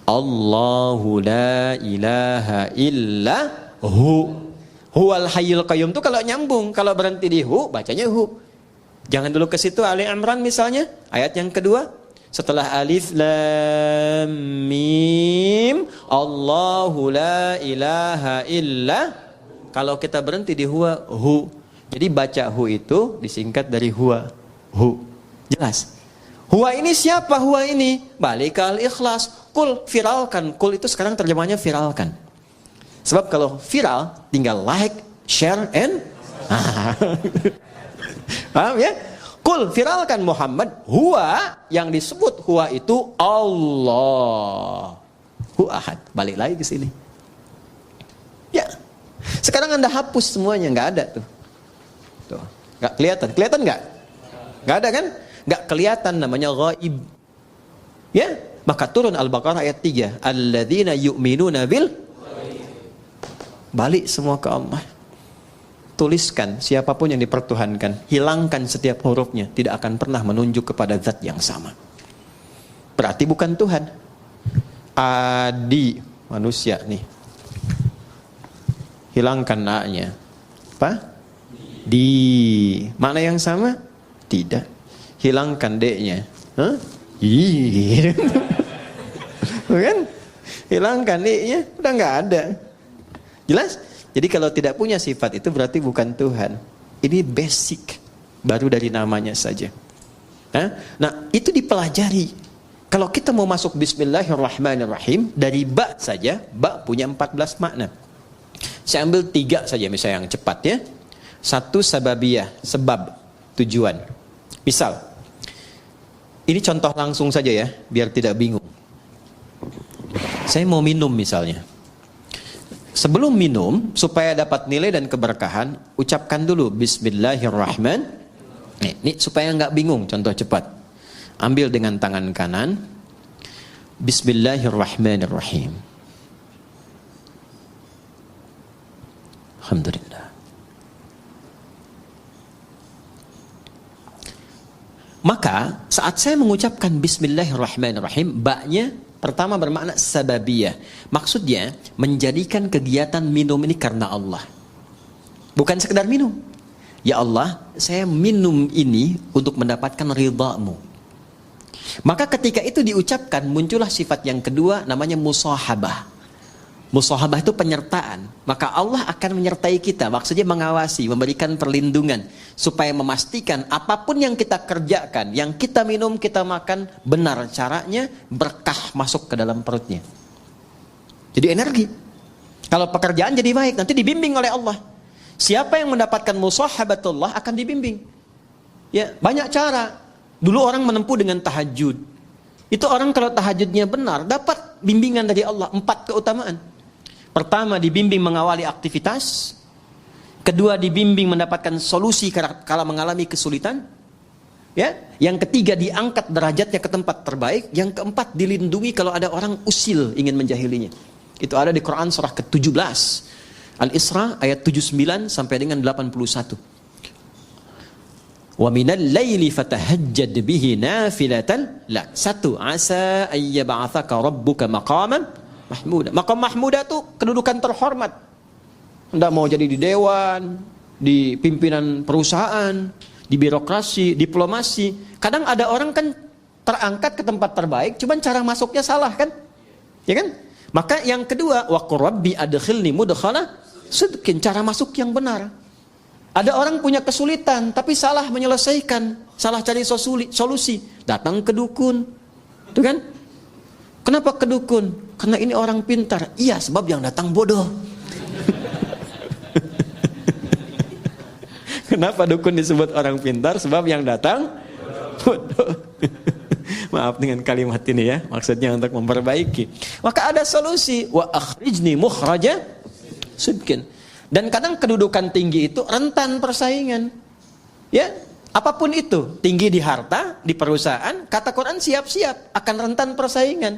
Allahu la ilaha illa hu. Huwal hayyul qayyum itu kalau nyambung, kalau berhenti di hu bacanya hu. Jangan dulu ke situ. Ali Imran misalnya ayat yang kedua setelah alif lam mim Allahu la ilaha illa, kalau kita berhenti di huwa hu. Jadi baca hu itu disingkat dari huwa. Hu. Jelas. Huwa ini siapa huwa ini? Balik ke al-ikhlas. Kul, viralkan. Kul itu sekarang terjemahnya viralkan. Sebab kalau viral, tinggal like, share, and... Paham ya? Kul, viralkan Muhammad. Huwa, yang disebut huwa itu Allah. Hu ahad. Balik lagi ke sini. Ya. Sekarang Anda hapus semuanya. Nggak ada tuh. Tuh. Nggak kelihatan. Kelihatan nggak? Nggak ada kan? Nggak kelihatan, namanya ghaib. Ya. Maka turun Al-Baqarah ayat 3. Alladzina yu'minuna bil. Balik semua ke Allah. Tuliskan siapapun yang dipertuhankan. Hilangkan setiap hurufnya. Tidak akan pernah menunjuk kepada zat yang sama. Berarti bukan Tuhan. Adi. Manusia nih. Hilangkan A-nya. Apa? Di. Mana yang sama? Tidak. Hilangkan D-nya. Hah? Kan? Hilangkan D-nya. Udah nggak ada. Jelas? Jadi kalau tidak punya sifat itu berarti bukan Tuhan. Ini basic. Baru dari namanya saja. Nah, itu dipelajari. Kalau kita mau masuk Bismillahirrahmanirrahim, dari ba saja, ba punya 14 makna. Saya ambil 3 saja misalnya yang cepat ya. 1 sababiyah, sebab, tujuan. Misal, ini contoh langsung saja ya, biar tidak bingung. Saya mau minum misalnya. Sebelum minum, supaya dapat nilai dan keberkahan, ucapkan dulu Bismillahirrahmanirrahim. Ini supaya nggak bingung, contoh cepat. Ambil dengan tangan kanan. Bismillahirrahmanirrahim. Alhamdulillah. Maka saat saya mengucapkan Bismillahirrahmanirrahim, ba-nya pertama bermakna sababiyah. Maksudnya menjadikan kegiatan minum ini karena Allah. Bukan sekedar minum. Ya Allah, saya minum ini untuk mendapatkan ridha-Mu. Maka ketika itu diucapkan, muncullah sifat yang kedua, namanya musahabah. Musahabah itu penyertaan. Maka Allah akan menyertai kita. Maksudnya mengawasi, memberikan perlindungan. Supaya memastikan apapun yang kita kerjakan, yang kita minum, kita makan, benar caranya, berkah masuk ke dalam perutnya. Jadi energi. Kalau pekerjaan jadi baik, nanti dibimbing oleh Allah. Siapa yang mendapatkan musahabatullah akan dibimbing. Ya, banyak cara. Dulu orang menempuh dengan tahajud. Itu orang kalau tahajudnya benar, dapat bimbingan dari Allah. 4 keutamaan. Pertama, dibimbing mengawali aktivitas. Kedua, dibimbing mendapatkan solusi kalau mengalami kesulitan. Ya, yang ketiga, diangkat derajatnya ke tempat terbaik. Yang keempat, dilindungi kalau ada orang usil ingin menjahilinya. Itu ada di Quran surah ke-17. Al-Isra ayat 79 sampai dengan 81. Wa minal laili fatahajjad bihi nafilatan lak. 1. Asa ayyab'atsaka rabbuka maqaman mahmuda. Maqam mahmuda itu kedudukan terhormat. Anda mau jadi di dewan, di pimpinan perusahaan, di birokrasi, diplomasi. Kadang ada orang kan terangkat ke tempat terbaik, cuman cara masuknya salah kan? Ya kan? Maka yang kedua, wa qur rabbi adkhilni mudkhala sidqin, cara masuk yang benar. Ada orang punya kesulitan tapi salah menyelesaikan, salah cari solusi, datang ke dukun. Itu kan? Kenapa ke dukun? Karena ini orang pintar. Iya, sebab yang datang bodoh. Kenapa dukun disebut orang pintar? Sebab yang datang bodoh. Maaf dengan kalimat ini ya, maksudnya untuk memperbaiki. Maka ada solusi, wa akhrijni mukhraja sidqin. Dan kadang kedudukan tinggi itu rentan persaingan. Ya, apapun itu, tinggi di harta, di perusahaan, kata Quran siap-siap akan rentan persaingan.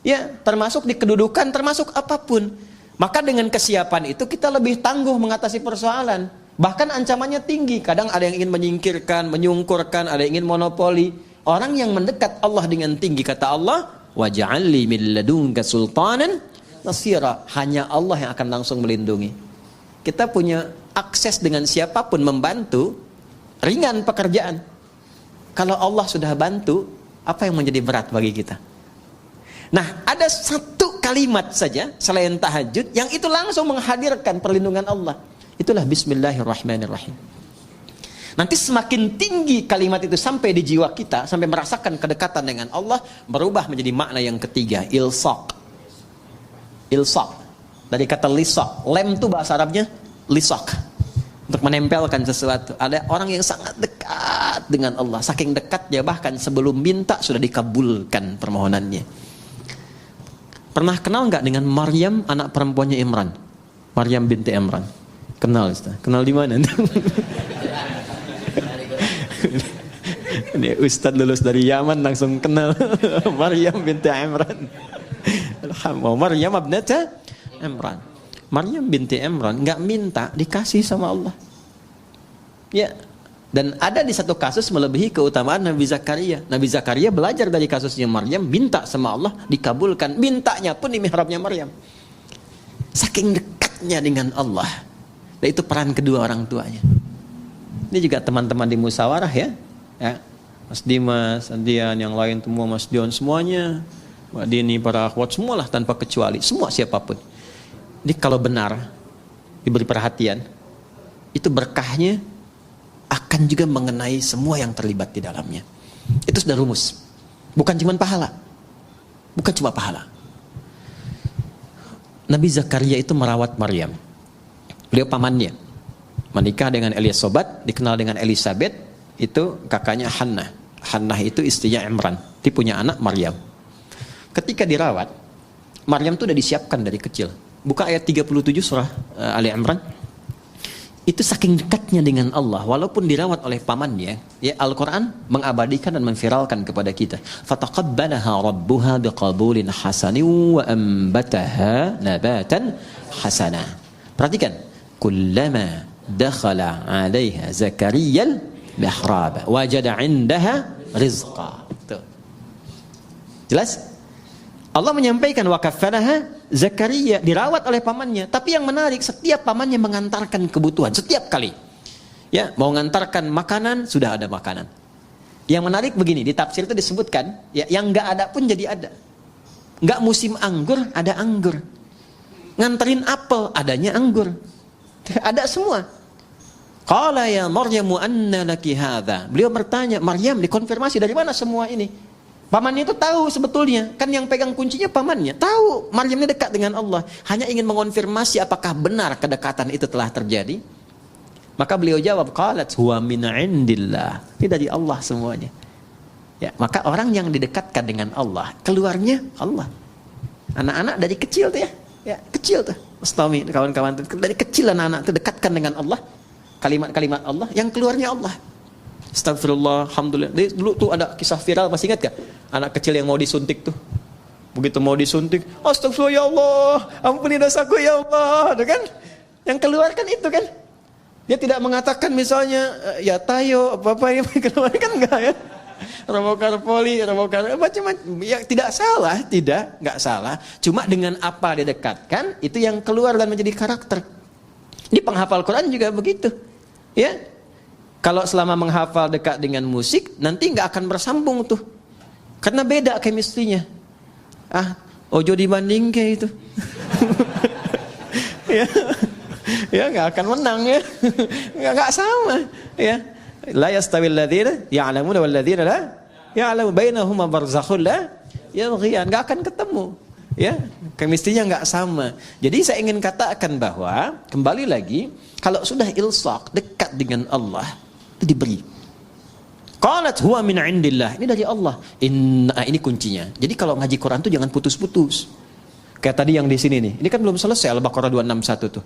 Ya, termasuk di kedudukan, termasuk apapun. Maka dengan kesiapan itu kita lebih tangguh mengatasi persoalan. Bahkan ancamannya tinggi. Kadang ada yang ingin menyingkirkan, menyungkurkan, ada yang ingin monopoli. Orang yang mendekat Allah dengan tinggi, kata Allah, waj'alli min ladunka sultanan nasira. Hanya Allah yang akan langsung melindungi. Kita punya akses dengan siapapun membantu, ringan pekerjaan. Kalau Allah sudah bantu, apa yang menjadi berat bagi kita? Nah, ada satu kalimat saja selain tahajud yang itu langsung menghadirkan perlindungan Allah. Itulah Bismillahirrahmanirrahim. Nanti semakin tinggi kalimat itu sampai di jiwa kita, sampai merasakan kedekatan dengan Allah, berubah menjadi makna yang ketiga, ilsaq. Ilsaq. Dari kata lisaq. Lem itu bahasa Arabnya lisaq. Untuk menempelkan sesuatu. Ada orang yang sangat dekat dengan Allah. Saking dekatnya bahkan sebelum minta sudah dikabulkan permohonannya. Pernah kenal nggak dengan Maryam, anak perempuannya Imran? Maryam binti Imran. Kenal, Ustaz. Kenal di mana? Ini Ustadz lulus dari Yaman langsung kenal Maryam binti Imran. Alhamdulillah, Maryam abnata Imran. Maryam binti Imran nggak minta, dikasih sama Allah. Ya. Dan ada di satu kasus melebihi keutamaan Nabi Zakaria. Nabi Zakaria belajar dari kasusnya Maryam, minta sama Allah, dikabulkan. Mintanya pun di mihrabnya Maryam. Saking dekatnya dengan Allah. Dan itu peran kedua orang tuanya. Ini juga teman-teman di musyawarah ya. Mas Dimas, Andian, yang lain semua, Mas Dion, semuanya. Mbak Dini, para akhwat, semualah tanpa kecuali. Semua siapapun. Ini kalau benar, diberi perhatian, itu berkahnya akan juga mengenai semua yang terlibat di dalamnya. Itu sudah rumus. Bukan cuma pahala. Bukan cuma pahala. Nabi Zakaria itu merawat Maryam. Beliau pamannya. Menikah dengan Elizabeth, dikenal dengan Elizabeth, itu kakaknya Hannah. Hannah itu istrinya Imran. Dia punya anak Maryam. Ketika dirawat, Maryam itu sudah disiapkan dari kecil. Buka ayat 37 surah Ali Imran. Itu saking dekatnya dengan Allah, walaupun dirawat oleh pamannya, ya Al-Quran mengabadikan dan memviralkan kepada kita. Fataqabbalaha rabbuha biqabulin hasanin wa ambataha nabatan hasana. Perhatikan, kullama dakhala 'alaiha Zakariyal mihrab wajada 'indaha rizqa. Tuh. Jelas? Allah menyampaikan wakafanaha Zakaria dirawat oleh pamannya, tapi yang menarik setiap pamannya mengantarkan kebutuhan setiap kali. Ya, mau mengantarkan makanan sudah ada makanan. Yang menarik begini, di tafsir itu disebutkan, ya yang enggak ada pun jadi ada. Enggak musim anggur, ada anggur. Nganterin apel, adanya anggur. Ada semua. Qala ya Maryamu anna laki hadza. Beliau bertanya, Maryam, dikonfirmasi dari mana semua ini? Pamannya itu tahu sebetulnya, kan yang pegang kuncinya pamannya. Tahu Maryam ini dekat dengan Allah, hanya ingin mengonfirmasi apakah benar kedekatan itu telah terjadi. Maka beliau jawab, qalat huwa min indillah. Ini dari Allah semuanya. Ya, maka orang yang didekatkan dengan Allah, keluarnya Allah. Anak-anak dari kecil tuh ya. Ya, kecil tuh. Ustami, kawan-kawan tuh dari kecil anak-anak itu dekatkan dengan Allah. Kalimat-kalimat Allah yang keluarnya Allah. Astagfirullah, alhamdulillah. Dulu tuh ada kisah viral, masih ingat gak? Anak kecil yang mau disuntik tuh. Begitu mau disuntik, astagfirullah ya Allah, ampuni dosaku ya Allah, kan? Yang keluar kan itu kan? Dia tidak mengatakan misalnya, ya tayo, apa-apa yang keluar kan enggak ya? Robokar poli, robokar macam-macam. Ya tidak salah, enggak salah. Cuma dengan apa didekatkan, itu yang keluar dan menjadi karakter. Di penghafal Quran juga begitu. Ya. Kalau selama menghafal dekat dengan musik, nanti nggak akan bersambung tuh. Karena beda chemistry-nya. Ojo dibanding kayak itu. Ya nggak akan menang ya. Nggak sama. Ya. La yastawil ladzina ya'lamuna wal ladzina la ya'lamu bainahuma barzakhun la yabghiyan. Nggak akan ketemu. Ya, chemistry-nya nggak sama. Jadi saya ingin katakan bahwa kembali lagi, kalau sudah ilsaq dekat dengan Allah, itu diberi. Qalat huwa min indillah. Ini dari Allah. Ini kuncinya. Jadi kalau ngaji Quran tuh jangan putus-putus. Kayak tadi yang di sini nih. Ini kan belum selesai Al-Baqarah 261 tuh.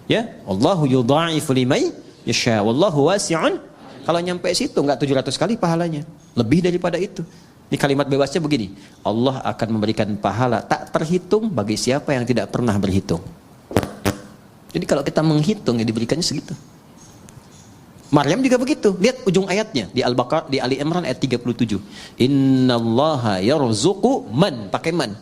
Ya, Allahu yudha'ifu liman yasha wallahu wasi'un. Kalau nyampe situ enggak 700 kali pahalanya. Lebih daripada itu. Ini kalimat bebasnya begini. Allah akan memberikan pahala tak terhitung bagi siapa yang tidak pernah berhitung. Jadi kalau kita menghitung ya diberikannya segitu. Maryam juga begitu. Lihat ujung ayatnya di Al-Baqarah, di Ali Imran ayat 37. Innallaha yarzuqu man, pakai man.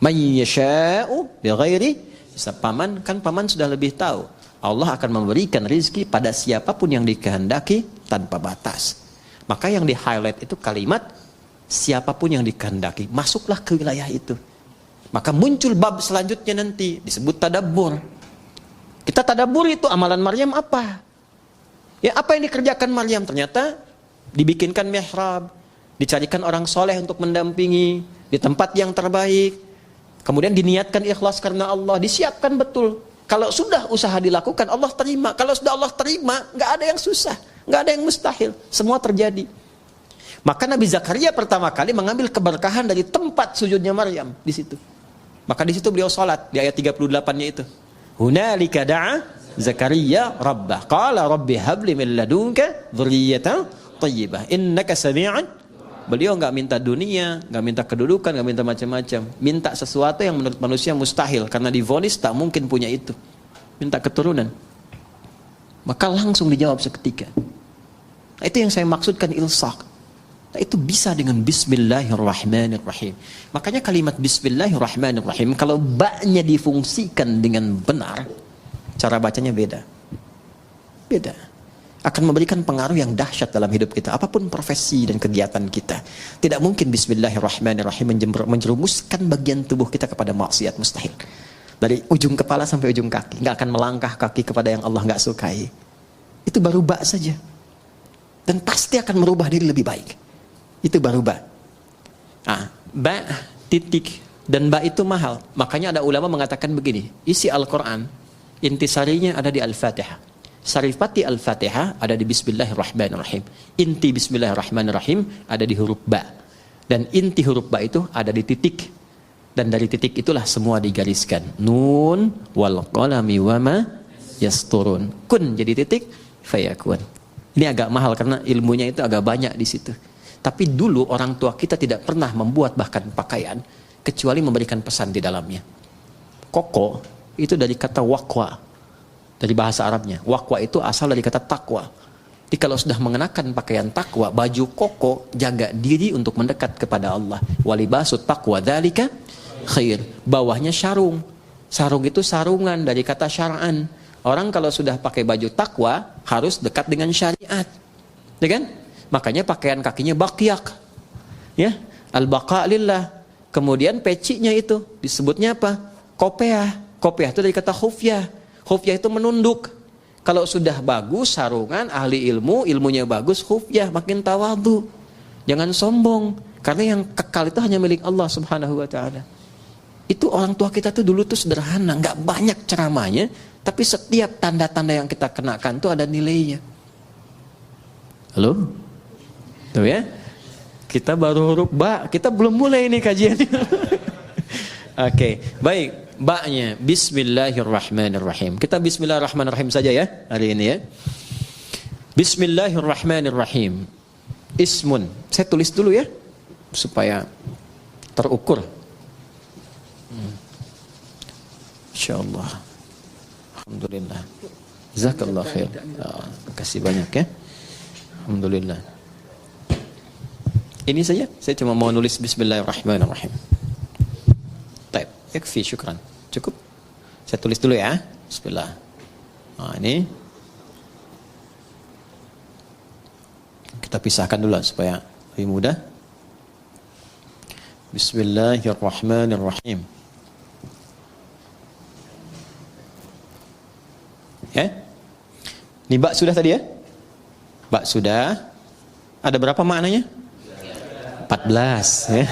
Man yasha'u bighairi hisab. Paman sudah lebih tahu. Allah akan memberikan rizki pada siapapun yang dikehendaki tanpa batas. Maka yang di-highlight itu kalimat siapapun yang dikehendaki, masuklah ke wilayah itu. Maka muncul bab selanjutnya nanti disebut tadabbur. Kita tadabbur itu amalan Maryam apa? Ya, apa yang dikerjakan Maryam? Ternyata dibikinkan mihrab, dicarikan orang soleh untuk mendampingi di tempat yang terbaik. Kemudian diniatkan ikhlas karena Allah, disiapkan betul. Kalau sudah usaha dilakukan, Allah terima. Kalau sudah Allah terima, nggak ada yang susah, nggak ada yang mustahil. Semua terjadi. Maka Nabi Zakaria pertama kali mengambil keberkahan dari tempat sujudnya Maryam di situ. Maka di situ beliau salat di ayat 38-nya itu. Hunalika da'a Zakaria rabbah qala rabbi habli min ladunka dzurriyyatan thayyibah innaka sami'un. Beliau enggak minta dunia, enggak minta kedudukan, enggak minta macam-macam. Minta sesuatu yang menurut manusia mustahil karena divonis tak mungkin punya itu. Minta keturunan. Maka langsung dijawab seketika. Nah, itu yang saya maksudkan ilsaq. Nah, itu bisa dengan bismillahirrahmanirrahim. Makanya kalimat bismillahirrahmanirrahim kalau ba-nya difungsikan dengan benar, cara bacanya beda. Beda. Akan memberikan pengaruh yang dahsyat dalam hidup kita. Apapun profesi dan kegiatan kita. Tidak mungkin bismillahirrahmanirrahim menjerumuskan bagian tubuh kita kepada maksiat, mustahil. Dari ujung kepala sampai ujung kaki. Nggak akan melangkah kaki kepada yang Allah nggak sukai. Itu baru ba saja. Dan pasti akan merubah diri lebih baik. Itu baru ba. Nah, ba, titik. Dan ba itu mahal. Makanya ada ulama mengatakan begini. Isi Al-Quran, intisarinya ada di Al-Fatihah. Sarifati Al-Fatihah ada di Bismillahirrahmanirrahim. Inti Bismillahirrahmanirrahim ada di huruf ba. Dan inti huruf ba itu ada di titik. Dan dari titik itulah semua digariskan. Nun wal qalami wama yasturun. Kun jadi titik, fayakun. Ini agak mahal karena ilmunya itu agak banyak di situ. Tapi dulu orang tua kita tidak pernah membuat bahkan pakaian kecuali memberikan pesan di dalamnya. Koko itu dari kata waqwa, dari bahasa Arabnya. Waqwa itu asal dari kata takwa. Jadi kalau sudah mengenakan pakaian takwa, baju koko jaga diri untuk mendekat kepada Allah. Walibasut taqwa dzalika khair. Bawahnya sarung. Sarung itu sarungan dari kata syar'an. Orang kalau sudah pakai baju takwa harus dekat dengan syariat. Ya kan? Makanya pakaian kakinya baqyak. Ya, al-baqa lillah. Kemudian pecinya itu disebutnya apa? Kopiah. Kopiah itu dari kata khufyah. Khufyah itu menunduk. Kalau sudah bagus sarungan, ahli ilmu, ilmunya bagus, khufyah, makin tawadhu. Jangan sombong, karena yang kekal itu hanya milik Allah Subhanahu wa taala. Itu orang tua kita tuh dulu tuh sederhana, enggak banyak ceramahnya, tapi setiap tanda-tanda yang kita kenakan tuh ada nilainya. Halo? Tuh ya. Kita baru huruf ba, kita belum mulai ini kajiannya. Oke, baik. Ba-nya Bismillahirrahmanirrahim. Kita Bismillahirrahmanirrahim saja ya hari ini ya. Bismillahirrahmanirrahim. Ismun. Saya tulis dulu ya supaya terukur. Insyaallah. Alhamdulillah. Jazakallah khair. Terima kasih banyak ya. Alhamdulillah. Ini saja. Saya cuma mau nulis Bismillahirrahmanirrahim. Baik, yakfi, syukran. Cukup. Saya tulis dulu ya. Bismillah. Nah, ini kita pisahkan dulu supaya lebih mudah. Bismillahirrahmanirrahim. Ya. Ini bak sudah tadi ya? Bak sudah. Ada berapa maknanya? 14 ya.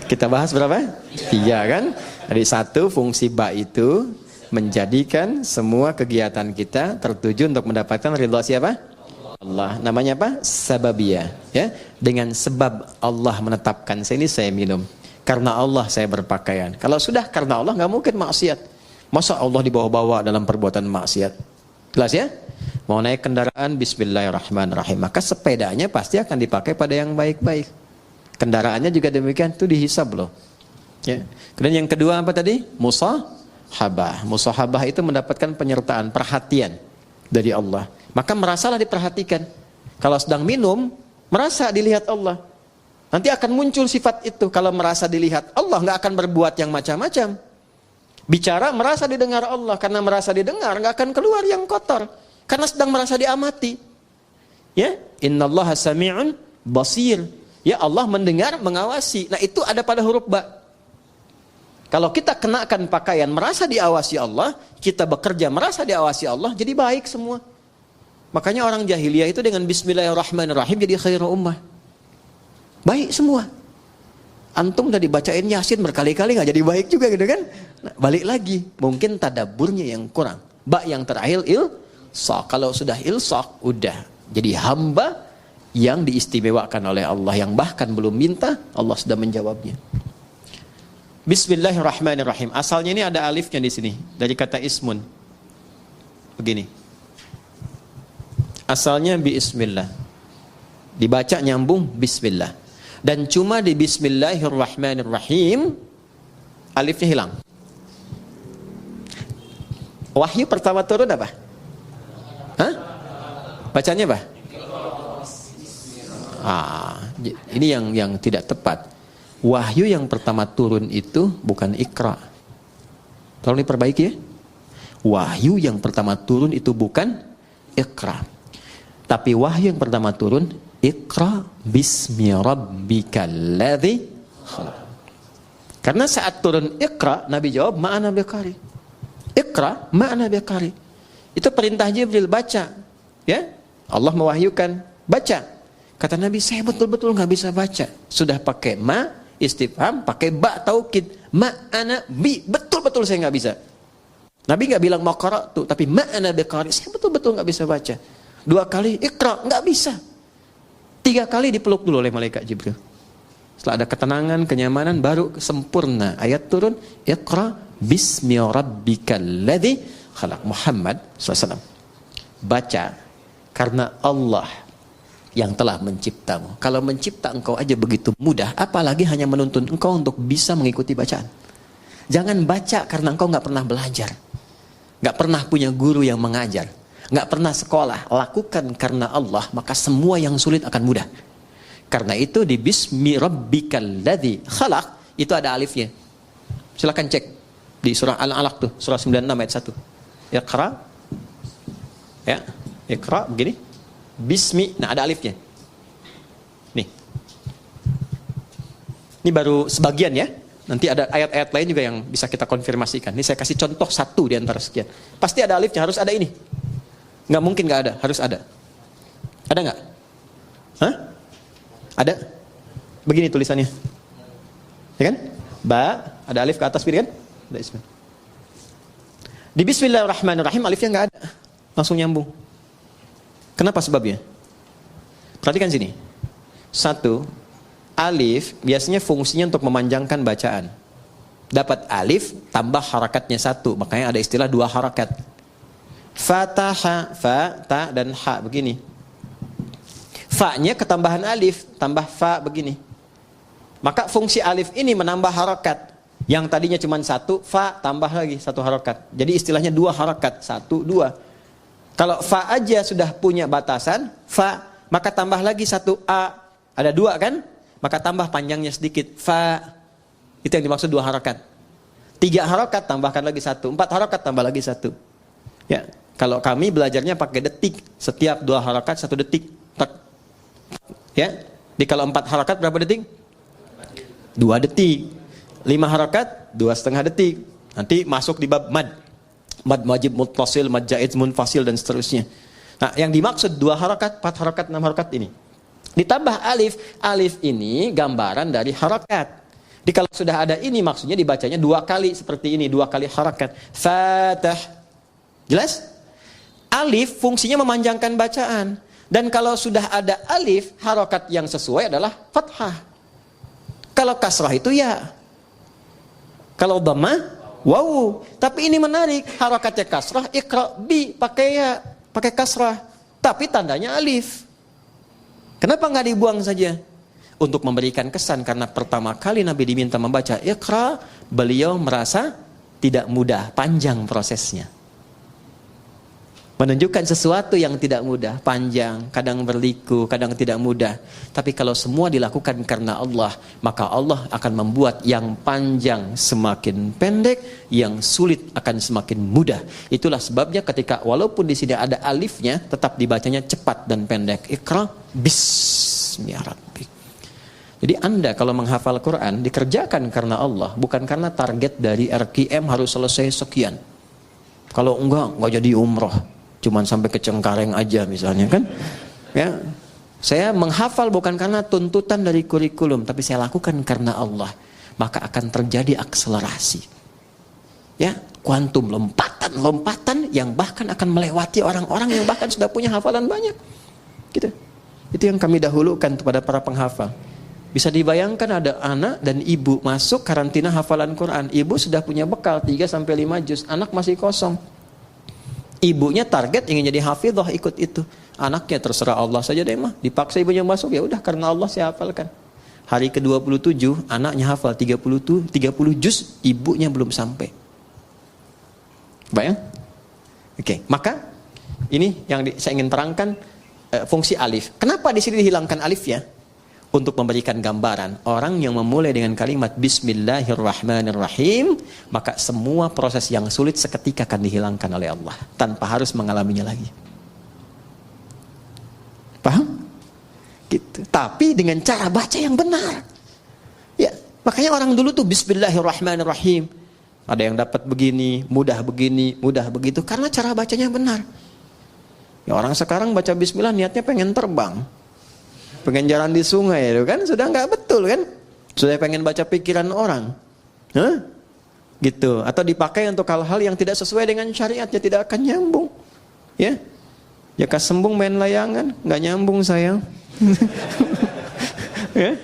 Kita bahas berapa? 3 kan? Dari 1 fungsi ba itu menjadikan semua kegiatan kita tertuju untuk mendapatkan ridha siapa? Allah. Namanya apa? Sababiyah ya. Dengan sebab Allah menetapkan saya minum. Karena Allah saya berpakaian. Kalau sudah karena Allah nggak mungkin maksiat. Masa Allah dibawa-bawa dalam perbuatan maksiat? Jelas ya? Mau naik kendaraan Bismillahirrahmanirrahim. Maka sepedanya pasti akan dipakai pada yang baik-baik. Kendaraannya juga demikian, itu dihisab loh. Ya. Kemudian yang kedua apa tadi? Musahabah. Musahabah itu mendapatkan penyertaan, perhatian dari Allah. Maka merasalah diperhatikan. Kalau sedang minum, merasa dilihat Allah. Nanti akan muncul sifat itu. Kalau merasa dilihat Allah, nggak akan berbuat yang macam-macam. Bicara merasa didengar Allah. Karena merasa didengar, nggak akan keluar yang kotor. Karena sedang merasa diamati. Ya, innallaha sami'un basir. Ya, Allah mendengar, mengawasi. Nah, itu ada pada huruf ba. Kalau kita kenakan pakaian merasa diawasi Allah, kita bekerja merasa diawasi Allah, jadi baik semua. Makanya orang jahiliyah itu dengan bismillahirrahmanirrahim jadi khairul ummah. Baik semua. Antum udah dibacain Yasin berkali-kali nggak jadi baik juga gitu kan? Nah, balik lagi, mungkin tadaburnya yang kurang. Ba yang terakhir ilsaq. Kalau sudah ilsaq, udah jadi hamba yang diistimewakan oleh Allah, yang bahkan belum minta, Allah sudah menjawabnya. Bismillahirrahmanirrahim. Asalnya ini ada alifnya di sini dari kata ismun. Begini. Asalnya bismillah. Dibaca nyambung bismillah. Dan cuma di bismillahirrahmanirrahim alifnya hilang. Wahyu pertama turun apa? Hah? Bacanya apa? Ini yang tidak tepat. Wahyu yang pertama turun itu bukan Iqra. Tolong diperbaiki ya. Wahyu yang pertama turun itu bukan Iqra. Tapi wahyu yang pertama turun Iqra bismi rabbikal ladzi khalaq. Karena saat turun Iqra, Nabi jawab ma'ana biqari. Iqra ma'ana biqari. Itu perintah Jibril, baca. Ya? Allah mewahyukan, baca. Kata Nabi, saya betul-betul nggak bisa baca. Sudah pakai ma istifham, pakai ba taukid. Ma'ana bi, betul-betul saya nggak bisa. Nabi nggak bilang mau qara'tu, tapi ma'ana biqari. Saya betul-betul nggak bisa baca. 2 kali Iqra, nggak bisa. 3 kali dipeluk dulu oleh malaikat Jibril. Setelah ada ketenangan, kenyamanan, baru sempurna. Ayat turun, Iqra bismi rabbikal ladzi khalaq. Muhammad SAW. Baca, karena Allah yang telah menciptamu. Kalau mencipta engkau aja begitu mudah, apalagi hanya menuntun engkau untuk bisa mengikuti bacaan. Jangan baca karena engkau nggak pernah belajar. Nggak pernah punya guru yang mengajar. Nggak pernah sekolah, lakukan karena Allah, maka semua yang sulit akan mudah. Karena itu di bismi rabbikal ladzi khalaq itu ada alifnya. Silakan cek di surah Al-Alaq tuh, surah 96 ayat 1. Iqra. Ya, Iqra begini. Bismi, nah ada alifnya. Nih. Ini baru sebagian ya. Nanti ada ayat-ayat lain juga yang bisa kita konfirmasikan. Ini saya kasih contoh 1 di antara sekian. Pasti ada alifnya, harus ada ini. Nggak mungkin nggak ada, harus ada. Ada nggak? Hah? Ada? Begini tulisannya. Ya kan? Ba, ada alif ke atas kan? Ada ismi. Di bismillahirrahmanirrahim alifnya nggak ada. Langsung nyambung. Kenapa sebabnya? Perhatikan sini. 1, alif biasanya fungsinya untuk memanjangkan bacaan. Dapat alif tambah harakatnya 1, makanya ada istilah 2 harakat. Fataha, fa, ta, dan ha, begini. Fa-nya ketambahan alif, tambah fa, begini. Maka fungsi alif ini menambah harakat. Yang tadinya cuma 1, fa, tambah lagi 1 harakat. Jadi istilahnya 2 harakat, 1, 2. Kalau fa aja sudah punya batasan, fa, maka tambah lagi 1 a. Ada 2 kan? Maka tambah panjangnya sedikit, fa. Itu yang dimaksud 2 harakat. 3 harakat, tambahkan lagi 1. 4 harakat, tambah lagi 1. Ya. Kalau kami belajarnya pakai detik, setiap 2 harakat 1 detik. Tak. Ya. Di kalau 4 harakat berapa detik? 2 detik. 5 harakat 2,5 detik. Nanti masuk di bab mad. Mad wajib muttasil, mad jaiz munfasil dan seterusnya. Nah, yang dimaksud 2 harakat, 4 harakat, 6 harakat ini. Ditambah alif, alif ini gambaran dari harakat. Jadi kalau sudah ada ini maksudnya dibacanya 2 kali seperti ini, 2 kali harakat. Fatah. Jelas? Alif fungsinya memanjangkan bacaan. Dan kalau sudah ada alif, harokat yang sesuai adalah fathah. Kalau kasrah itu ya. Kalau dhammah, waw. Tapi ini menarik, harokatnya kasrah, iqra bi, pakai ya, pakai kasrah. Tapi tandanya alif. Kenapa nggak dibuang saja? Untuk memberikan kesan, karena pertama kali Nabi diminta membaca iqra, beliau merasa tidak mudah, panjang prosesnya. Menunjukkan sesuatu yang tidak mudah, panjang, kadang berliku, kadang tidak mudah. Tapi kalau semua dilakukan karena Allah, maka Allah akan membuat yang panjang semakin pendek, yang sulit akan semakin mudah. Itulah sebabnya ketika walaupun di sini ada alifnya, tetap dibacanya cepat dan pendek. Iqra bismi rabbik. Jadi Anda kalau menghafal Quran dikerjakan karena Allah, bukan karena target dari RQM harus selesai sekian. Kalau enggak jadi umroh. cuman sampai ke Cengkareng aja misalnya kan. Ya, saya menghafal bukan karena tuntutan dari kurikulum, tapi saya lakukan karena Allah. Maka akan terjadi akselerasi. Ya, kuantum, lompatan yang bahkan akan melewati orang-orang yang bahkan sudah punya hafalan banyak. Gitu. Itu yang kami dahulukan kepada para penghafal. Bisa dibayangkan ada anak dan ibu masuk karantina hafalan Quran. Ibu sudah punya bekal 3-5 juz, anak masih kosong. Ibunya target ingin jadi hafidhah, ikut itu. Anaknya terserah Allah saja deh mah. Dipaksa ibunya masuk, ya udah karena Allah saya hafalkan. Hari ke-27 anaknya hafal 30 juz, ibunya belum sampai. Bayang? Oke, maka ini yang saya ingin terangkan, fungsi alif. Kenapa di sini dihilangkan alif ya? Untuk memberikan gambaran, orang yang memulai dengan kalimat Bismillahirrahmanirrahim, maka semua proses yang sulit seketika akan dihilangkan oleh Allah tanpa harus mengalaminya lagi. Paham? Gitu. Tapi dengan cara baca yang benar. Ya, makanya orang dulu tuh Bismillahirrahmanirrahim. Ada yang dapat begini, mudah begitu karena cara bacanya benar. Ya, orang sekarang baca bismillah niatnya pengen terbang. Pengen jalan di sungai itu kan sudah nggak betul kan? Sudah pengen baca pikiran orang. Hah? Gitu. Atau dipakai untuk hal-hal yang tidak sesuai dengan syariatnya, tidak akan nyambung. Ya. Jaka sembung main layangan, nggak nyambung sayang. Ya?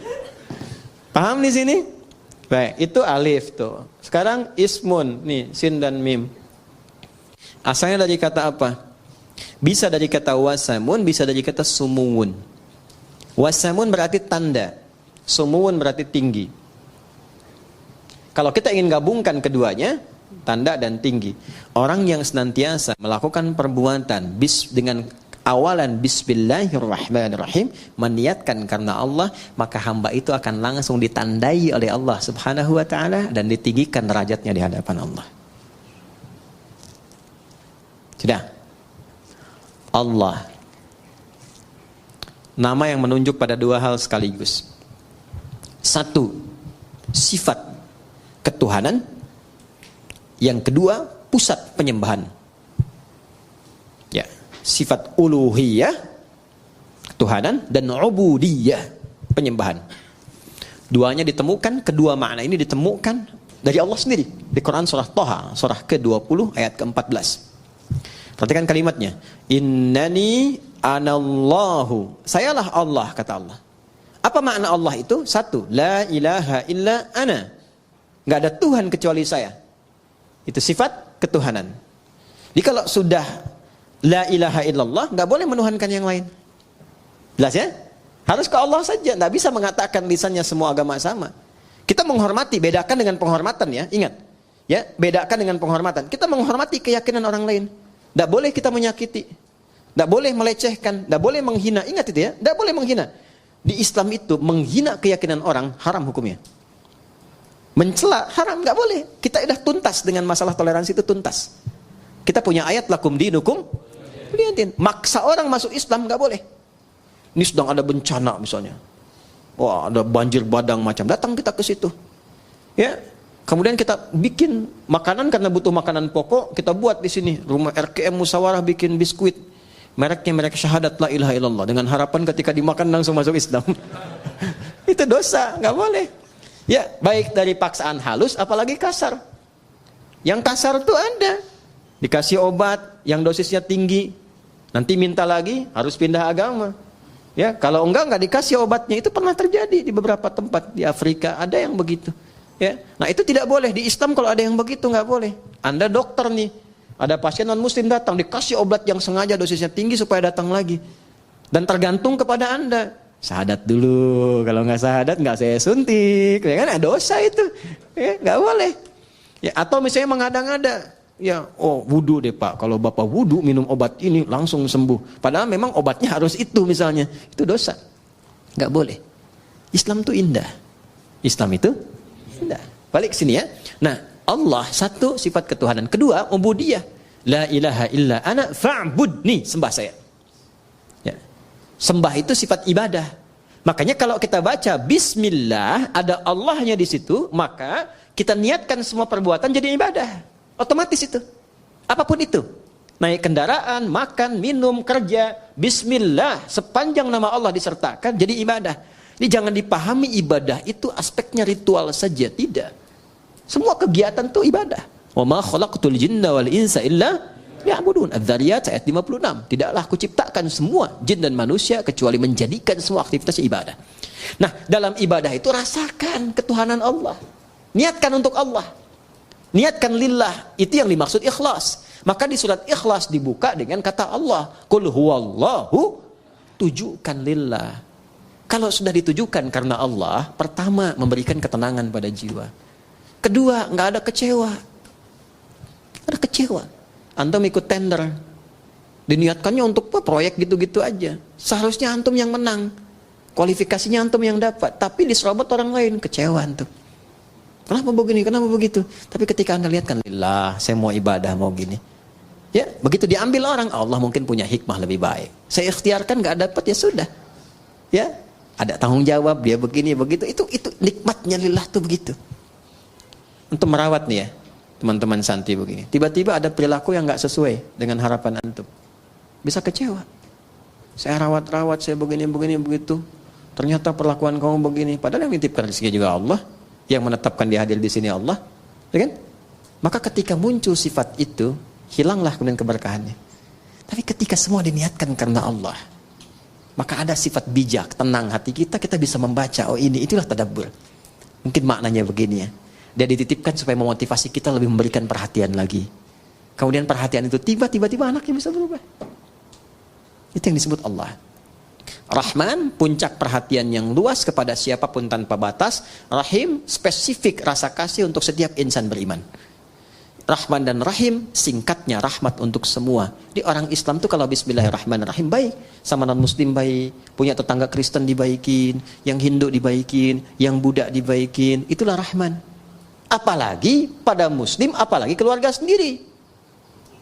Paham di sini? Baik, itu alif tuh. Sekarang ismun, nih sin dan mim. Asalnya dari kata apa? Bisa dari kata wasamun, bisa dari kata sumuun. Wasamun berarti tanda, sumuun berarti tinggi. Kalau kita ingin gabungkan keduanya, tanda dan tinggi. Orang yang senantiasa melakukan perbuatan dengan awalan Bismillahirrahmanirrahim, meniatkan karena Allah, maka hamba itu akan langsung ditandai oleh Allah Subhanahu wa taala dan ditinggikan derajatnya di hadapan Allah. Sudah. Allah. Nama yang menunjuk pada dua hal sekaligus. Satu, sifat ketuhanan. Yang kedua, pusat penyembahan. Ya, sifat uluhiyah, ketuhanan, dan ubudiyah, penyembahan. Duanya ditemukan, kedua makna ini ditemukan dari Allah sendiri. Di Quran surah Thaha, surah ke-20 ayat ke-14. Perhatikan kalimatnya. Innani anallahu. Sayalah Allah, kata Allah. Apa makna Allah itu? Satu, la ilaha illa ana. Gak ada Tuhan kecuali saya. Itu sifat ketuhanan. Jadi kalau sudah la ilaha illallah, gak boleh menuhankan yang lain. Jelas ya? Harus ke Allah saja. Gak bisa mengatakan lisannya semua agama sama. Kita menghormati, bedakan dengan penghormatan ya. Ingat, ya, bedakan dengan penghormatan. Kita menghormati keyakinan orang lain. Gak boleh kita menyakiti. Tidak boleh melecehkan, tidak boleh menghina. Ingat itu ya, tidak boleh menghina. Di Islam itu menghina keyakinan orang haram hukumnya. Mencela haram, nggak boleh. Kita sudah tuntas dengan masalah toleransi itu tuntas. Kita punya ayat lakum dinukum. Lihatin, maksa orang masuk Islam nggak boleh. Ini sedang ada bencana misalnya. Wah, ada banjir badang macam. Datang kita ke situ. Ya. Kemudian kita bikin makanan karena butuh makanan pokok, kita buat di sini. Rumah RKM Musyawarah bikin biskuit. Mereknya merek syahadat la ilaha illallah, dengan harapan ketika dimakan langsung masuk Islam. Itu dosa, nggak boleh. Ya, baik dari paksaan halus apalagi kasar. Yang kasar tuh ada. Dikasih obat yang dosisnya tinggi, nanti minta lagi harus pindah agama. Ya, kalau enggak dikasih obatnya. Itu pernah terjadi di beberapa tempat di Afrika, ada yang begitu. Ya, nah itu tidak boleh. Di Islam kalau ada yang begitu nggak boleh. Anda dokter nih, ada pasien non muslim datang, dikasih obat yang sengaja dosisnya tinggi supaya datang lagi. Dan tergantung kepada Anda. Syahadat dulu, kalau nggak syahadat nggak saya suntik, ya kan? Dosa itu, ya nggak boleh. Ya, atau misalnya mengada-ngada, ya, oh wudu deh Pak, kalau Bapak wudu minum obat ini langsung sembuh. Padahal memang obatnya harus itu misalnya, itu dosa, nggak boleh. Islam itu indah, Islam itu indah. Balik ke sini ya. Nah, Allah satu sifat ketuhanan, kedua ubudiyah, la ilaha illa ana fa'budni, sembah saya. Sembah itu sifat ibadah. Makanya kalau kita baca bismillah, ada Allahnya di situ, maka kita niatkan semua perbuatan jadi ibadah. Otomatis itu. Apapun itu. Naik kendaraan, makan, minum, kerja, bismillah, sepanjang nama Allah disertakan, jadi ibadah. Ini jangan dipahami ibadah itu aspeknya ritual saja, tidak. Semua kegiatan itu ibadah. Wa ma khalaqtul jinna wal insa illa ya'budun. Adz-Dzariyat ayat 56. Tidaklah aku ciptakan semua jin dan manusia kecuali menjadikan semua aktivitas ibadah. Nah, dalam ibadah itu rasakan ketuhanan Allah. Niatkan untuk Allah. Niatkan lillah. Itu yang dimaksud ikhlas. Maka di surat Ikhlas dibuka dengan kata Allah, Qul huwallahu, tujukan lillah. Kalau sudah ditujukan karena Allah, pertama memberikan ketenangan pada jiwa. Kedua, nggak ada kecewa. Ada kecewa. Antum ikut tender, diniatkannya untuk proyek gitu-gitu aja. Seharusnya antum yang menang, kualifikasinya antum yang dapat. Tapi diserobot orang lain, kecewa antum. Kenapa begini? Kenapa begitu? Tapi ketika anda lihat kan, lillah, saya mau ibadah, mau gini. Ya, begitu diambil orang, Allah mungkin punya hikmah lebih baik. Saya ikhtiarkan nggak dapat, ya sudah. Ya, ada tanggung jawab, dia begini, begitu. Itu nikmatnya lillah tuh begitu. Untuk merawat nih ya, teman-teman santri begini. Tiba-tiba ada perilaku yang nggak sesuai dengan harapan antum. Bisa kecewa. Saya rawat-rawat, saya begini, begitu. Ternyata perlakuan kamu begini. Padahal yang menitipkan rezeki juga Allah. Yang menetapkan dia hadir di sini Allah. Ya kan? Maka ketika muncul sifat itu, hilanglah kemudian keberkahannya. Tapi ketika semua diniatkan karena Allah, maka ada sifat bijak, tenang hati kita, kita bisa membaca, oh ini, itulah tadabbur. Mungkin maknanya begini ya. Dia dititipkan supaya memotivasi kita lebih memberikan perhatian lagi. Kemudian perhatian itu tiba-tiba anaknya bisa berubah. Itu yang disebut Allah. Rahman, puncak perhatian yang luas kepada siapapun tanpa batas. Rahim, spesifik rasa kasih untuk setiap insan beriman. Rahman dan Rahim, singkatnya rahmat untuk semua. Di orang Islam tuh kalau bismillahirrahmanirrahim baik. Sama non-muslim baik. Punya tetangga Kristen dibaikin. Yang Hindu dibaikin. Yang Buddha dibaikin. Itulah Rahman. Apalagi pada muslim, apalagi keluarga sendiri.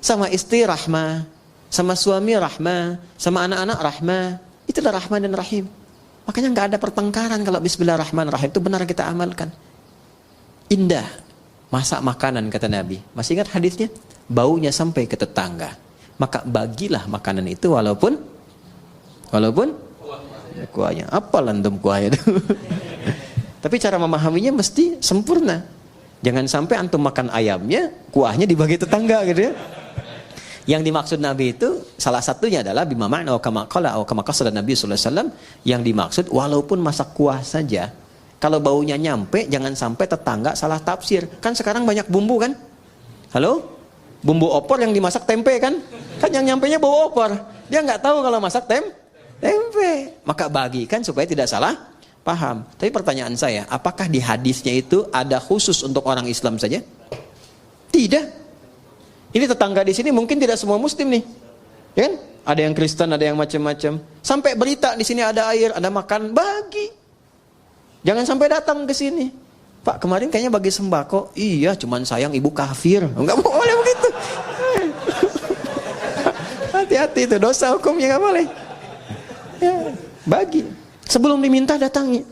Sama istri rahmah, sama suami rahmah, sama anak-anak rahmah. Itulah Rahman dan Rahim. Makanya nggak ada pertengkaran kalau bismillahirrahmanirrahim itu benar kita amalkan. Indah. Masak makanan kata Nabi. Masih ingat hadisnya? Baunya sampai ke tetangga. Maka bagilah makanan itu walaupun kuahnya. Apa landum kuahnya itu? Tapi cara memahaminya mesti sempurna. Jangan sampai antum makan ayamnya, kuahnya dibagi tetangga gitu ya. Yang dimaksud Nabi itu salah satunya adalah bima ma'na kama qala atau kama qasada Nabi sallallahu alaihi wasallam, yang dimaksud walaupun masak kuah saja, kalau baunya nyampe jangan sampai tetangga salah tafsir. Kan sekarang banyak bumbu kan? Halo? Bumbu opor yang dimasak tempe kan? Kan yang nyampenya bau opor. Dia nggak tahu kalau masak tempe. Maka bagikan supaya tidak salah paham. Tapi pertanyaan saya, apakah di hadisnya itu ada khusus untuk orang Islam saja? Tidak. Ini tetangga di sini mungkin tidak semua muslim nih. Ya kan? Ada yang Kristen, ada yang macam-macam. Sampai berita di sini ada air, ada makan, bagi. Jangan sampai datang ke sini. Pak, kemarin kayaknya bagi sembako. Iya, cuman sayang ibu kafir. Enggak boleh begitu. Hati-hati itu dosa hukumnya, enggak boleh. Ya, bagi. Sebelum diminta datangi.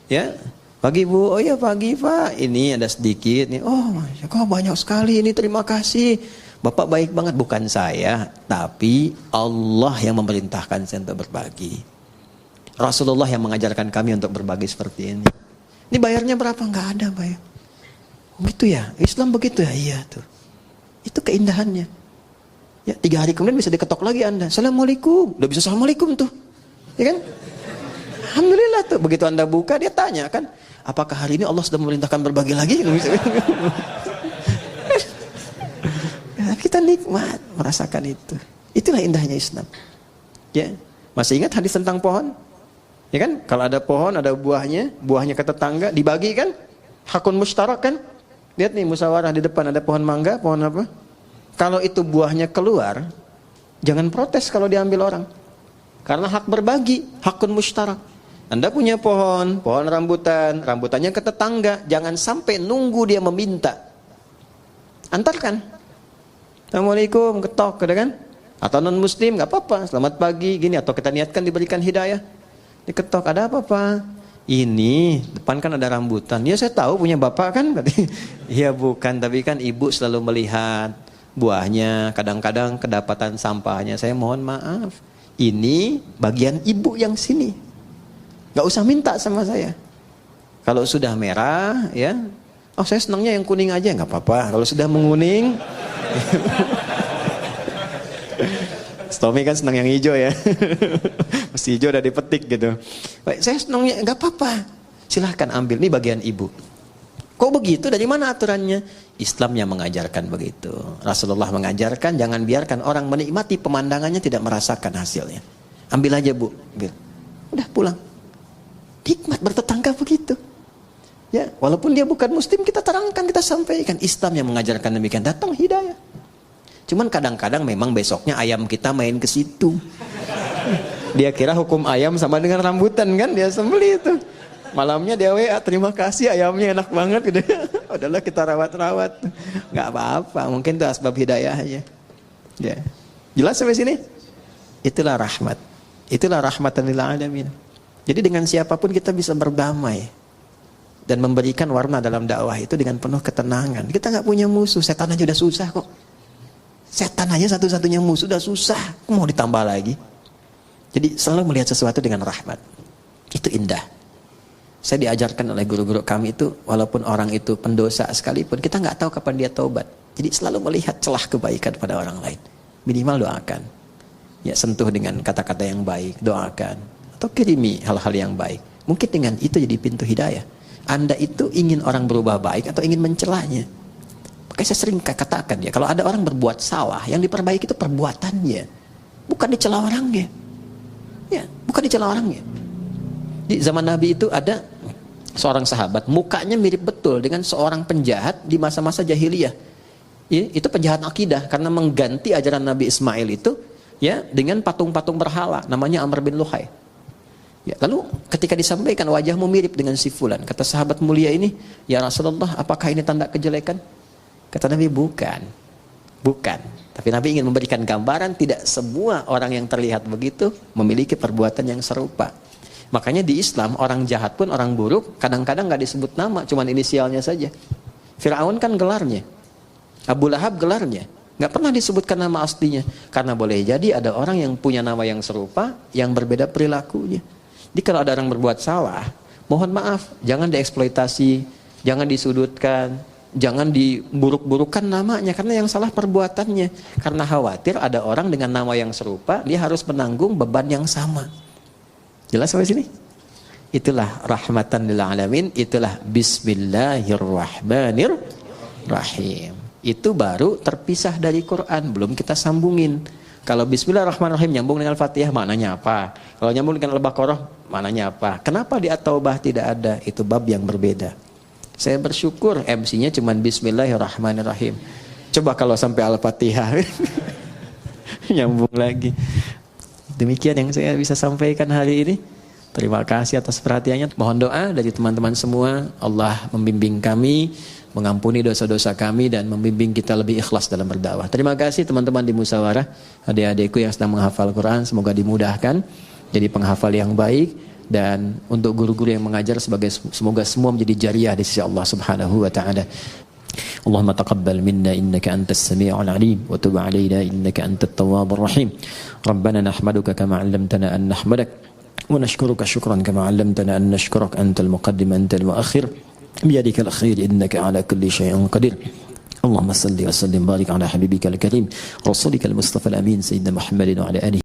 Ya, pagi Bu, oh ya pagi Pak, ini ada sedikit nih. Oh, Masya Allah, banyak sekali ini, terima kasih. Bapak baik banget, bukan saya, tapi Allah yang memerintahkan saya untuk berbagi. Rasulullah yang mengajarkan kami untuk berbagi seperti ini. Ini bayarnya berapa? Enggak ada bayar. Begitu ya, Islam begitu ya, iya tuh. Itu keindahannya. Ya, 3 hari kemudian bisa diketok lagi Anda. Assalamualaikum. Udah bisa assalamualaikum tuh. Ya kan? Alhamdulillah tuh. Begitu Anda buka, dia tanya kan, apakah hari ini Allah sudah memerintahkan berbagi lagi? Ya, kita nikmat merasakan itu. Itulah indahnya Islam. Ya, masih ingat hadis tentang pohon? Ya kan? Kalau ada pohon, ada buahnya ke tetangga, dibagi kan? Hakun mustarak kan? Lihat nih musyawarah di depan ada pohon mangga, pohon apa? Kalau itu buahnya keluar, jangan protes kalau diambil orang. Karena hak berbagi, hakun mustarak. Anda punya pohon rambutan, rambutannya ke tetangga, jangan sampai nunggu dia meminta. Antarkan. Assalamualaikum, ketok, kan? Atau non muslim, nggak apa-apa, selamat pagi, gini. Atau kita niatkan diberikan hidayah. Diketok, ada apa Pak? Ini, depan kan ada rambutan. Ya saya tahu punya bapak kan? Iya bukan, tapi kan ibu selalu melihat buahnya, kadang-kadang kedapatan sampahnya. Saya mohon maaf, ini bagian ibu yang sini. Gak usah minta sama saya. Kalau sudah merah, ya, oh saya senangnya yang kuning aja, nggak apa-apa. Kalau sudah menguning, Tommy kan senang yang hijau ya, mesti hijau udah dipetik gitu. Baik, saya senangnya nggak apa-apa. Silahkan ambil, ini bagian ibu. Kok begitu? Dari mana aturannya? Islam yang mengajarkan begitu. Rasulullah mengajarkan jangan biarkan orang menikmati pemandangannya tidak merasakan hasilnya. Ambil aja bu, ambil. Udah pulang. Hikmat bertetangga begitu. Ya, walaupun dia bukan muslim, kita terangkan, kita sampaikan. Islam yang mengajarkan demikian, datang hidayah. Cuman kadang-kadang memang besoknya ayam kita main ke situ. Dia kira hukum ayam sama dengan rambutan kan, dia sembeli itu. Malamnya dia WA, terima kasih ayamnya enak banget gitu. Udahlah kita rawat-rawat. Nggak apa-apa, mungkin itu asbab hidayahnya. Ya. Jelas sampai sini? Itulah rahmat. Itulah rahmatan lil alamin. Jadi dengan siapapun kita bisa berdamai dan memberikan warna dalam dakwah itu dengan penuh ketenangan. Kita nggak punya musuh, setan aja udah susah kok. Setan aja satu-satunya musuh udah susah, mau ditambah lagi. Jadi selalu melihat sesuatu dengan rahmat. Itu indah. Saya diajarkan oleh guru-guru kami itu, walaupun orang itu pendosa sekalipun, kita nggak tahu kapan dia taubat. Jadi selalu melihat celah kebaikan pada orang lain. Minimal doakan. Ya, sentuh dengan kata-kata yang baik, doakan. Atau kirimi hal-hal yang baik. Mungkin dengan itu jadi pintu hidayah. Anda itu ingin orang berubah baik atau ingin mencelanya? Makanya saya sering katakan ya, kalau ada orang berbuat salah, yang diperbaiki itu perbuatannya, bukan dicela orangnya. Ya, bukan dicela orangnya. Di zaman Nabi itu ada seorang sahabat, mukanya mirip betul dengan seorang penjahat di masa-masa jahiliyah. Ya, itu penjahat akidah karena mengganti ajaran Nabi Ismail itu ya dengan patung-patung berhala, namanya Amr bin Luhai. Ya, lalu ketika disampaikan wajahmu mirip dengan si fulan, kata sahabat mulia ini, ya Rasulullah, apakah ini tanda kejelekan? Kata Nabi, bukan. Bukan. Tapi Nabi ingin memberikan gambaran tidak semua orang yang terlihat begitu memiliki perbuatan yang serupa. Makanya di Islam orang jahat pun, orang buruk kadang-kadang nggak disebut nama, cuman inisialnya saja. Firaun kan gelarnya, Abu Lahab gelarnya, nggak pernah disebutkan nama aslinya. Karena boleh jadi ada orang yang punya nama yang serupa, yang berbeda perilakunya. Jadi kalau ada orang berbuat salah, mohon maaf, jangan dieksploitasi, jangan disudutkan, jangan diburuk-burukan namanya, karena yang salah perbuatannya. Karena khawatir ada orang dengan nama yang serupa, dia harus menanggung beban yang sama. Jelas sampai sini? Itulah rahmatan lil alamin, itulah bismillahirrahmanirrahim. Itu baru terpisah dari Quran, belum kita sambungin. Kalau bismillahirrahmanirrahim nyambung dengan Al-Fatihah, maknanya apa? Kalau nyambung dengan Al-Baqarah, maknanya apa? Kenapa di At-Taubah tidak ada? Itu bab yang berbeda. Saya bersyukur MC-nya cuma bismillahirrahmanirrahim. Coba kalau sampai Al-Fatihah nyambung lagi. Demikian yang saya bisa sampaikan hari ini. Terima kasih atas perhatiannya. Mohon doa dari teman-teman semua. Allah membimbing kami, mengampuni dosa-dosa kami, dan membimbing kita lebih ikhlas dalam berdakwah. Terima kasih teman-teman di Musawarah, adik-adikku yang sedang menghafal Quran, semoga dimudahkan jadi penghafal yang baik. Dan untuk guru-guru yang mengajar, semoga semua menjadi jariah di sisi Allah Subhanahu wa taala. Allahumma taqabbal minna innaka antas sami'ul alim wa tub 'alaina innaka antat tawwabur rahim. Rabbana nahmaduka kama 'allamtana an nahmadak wa nashkuruka syukran kama 'allamtana an nashkurak antal muqaddim antal muakhir biyadikal khair innaka 'ala kulli syai'in qadir. Allahumma salli wa sallim barik 'ala habibikal karim rasulikal mustafa al amin sayyidina Muhammadin wa 'ala alihi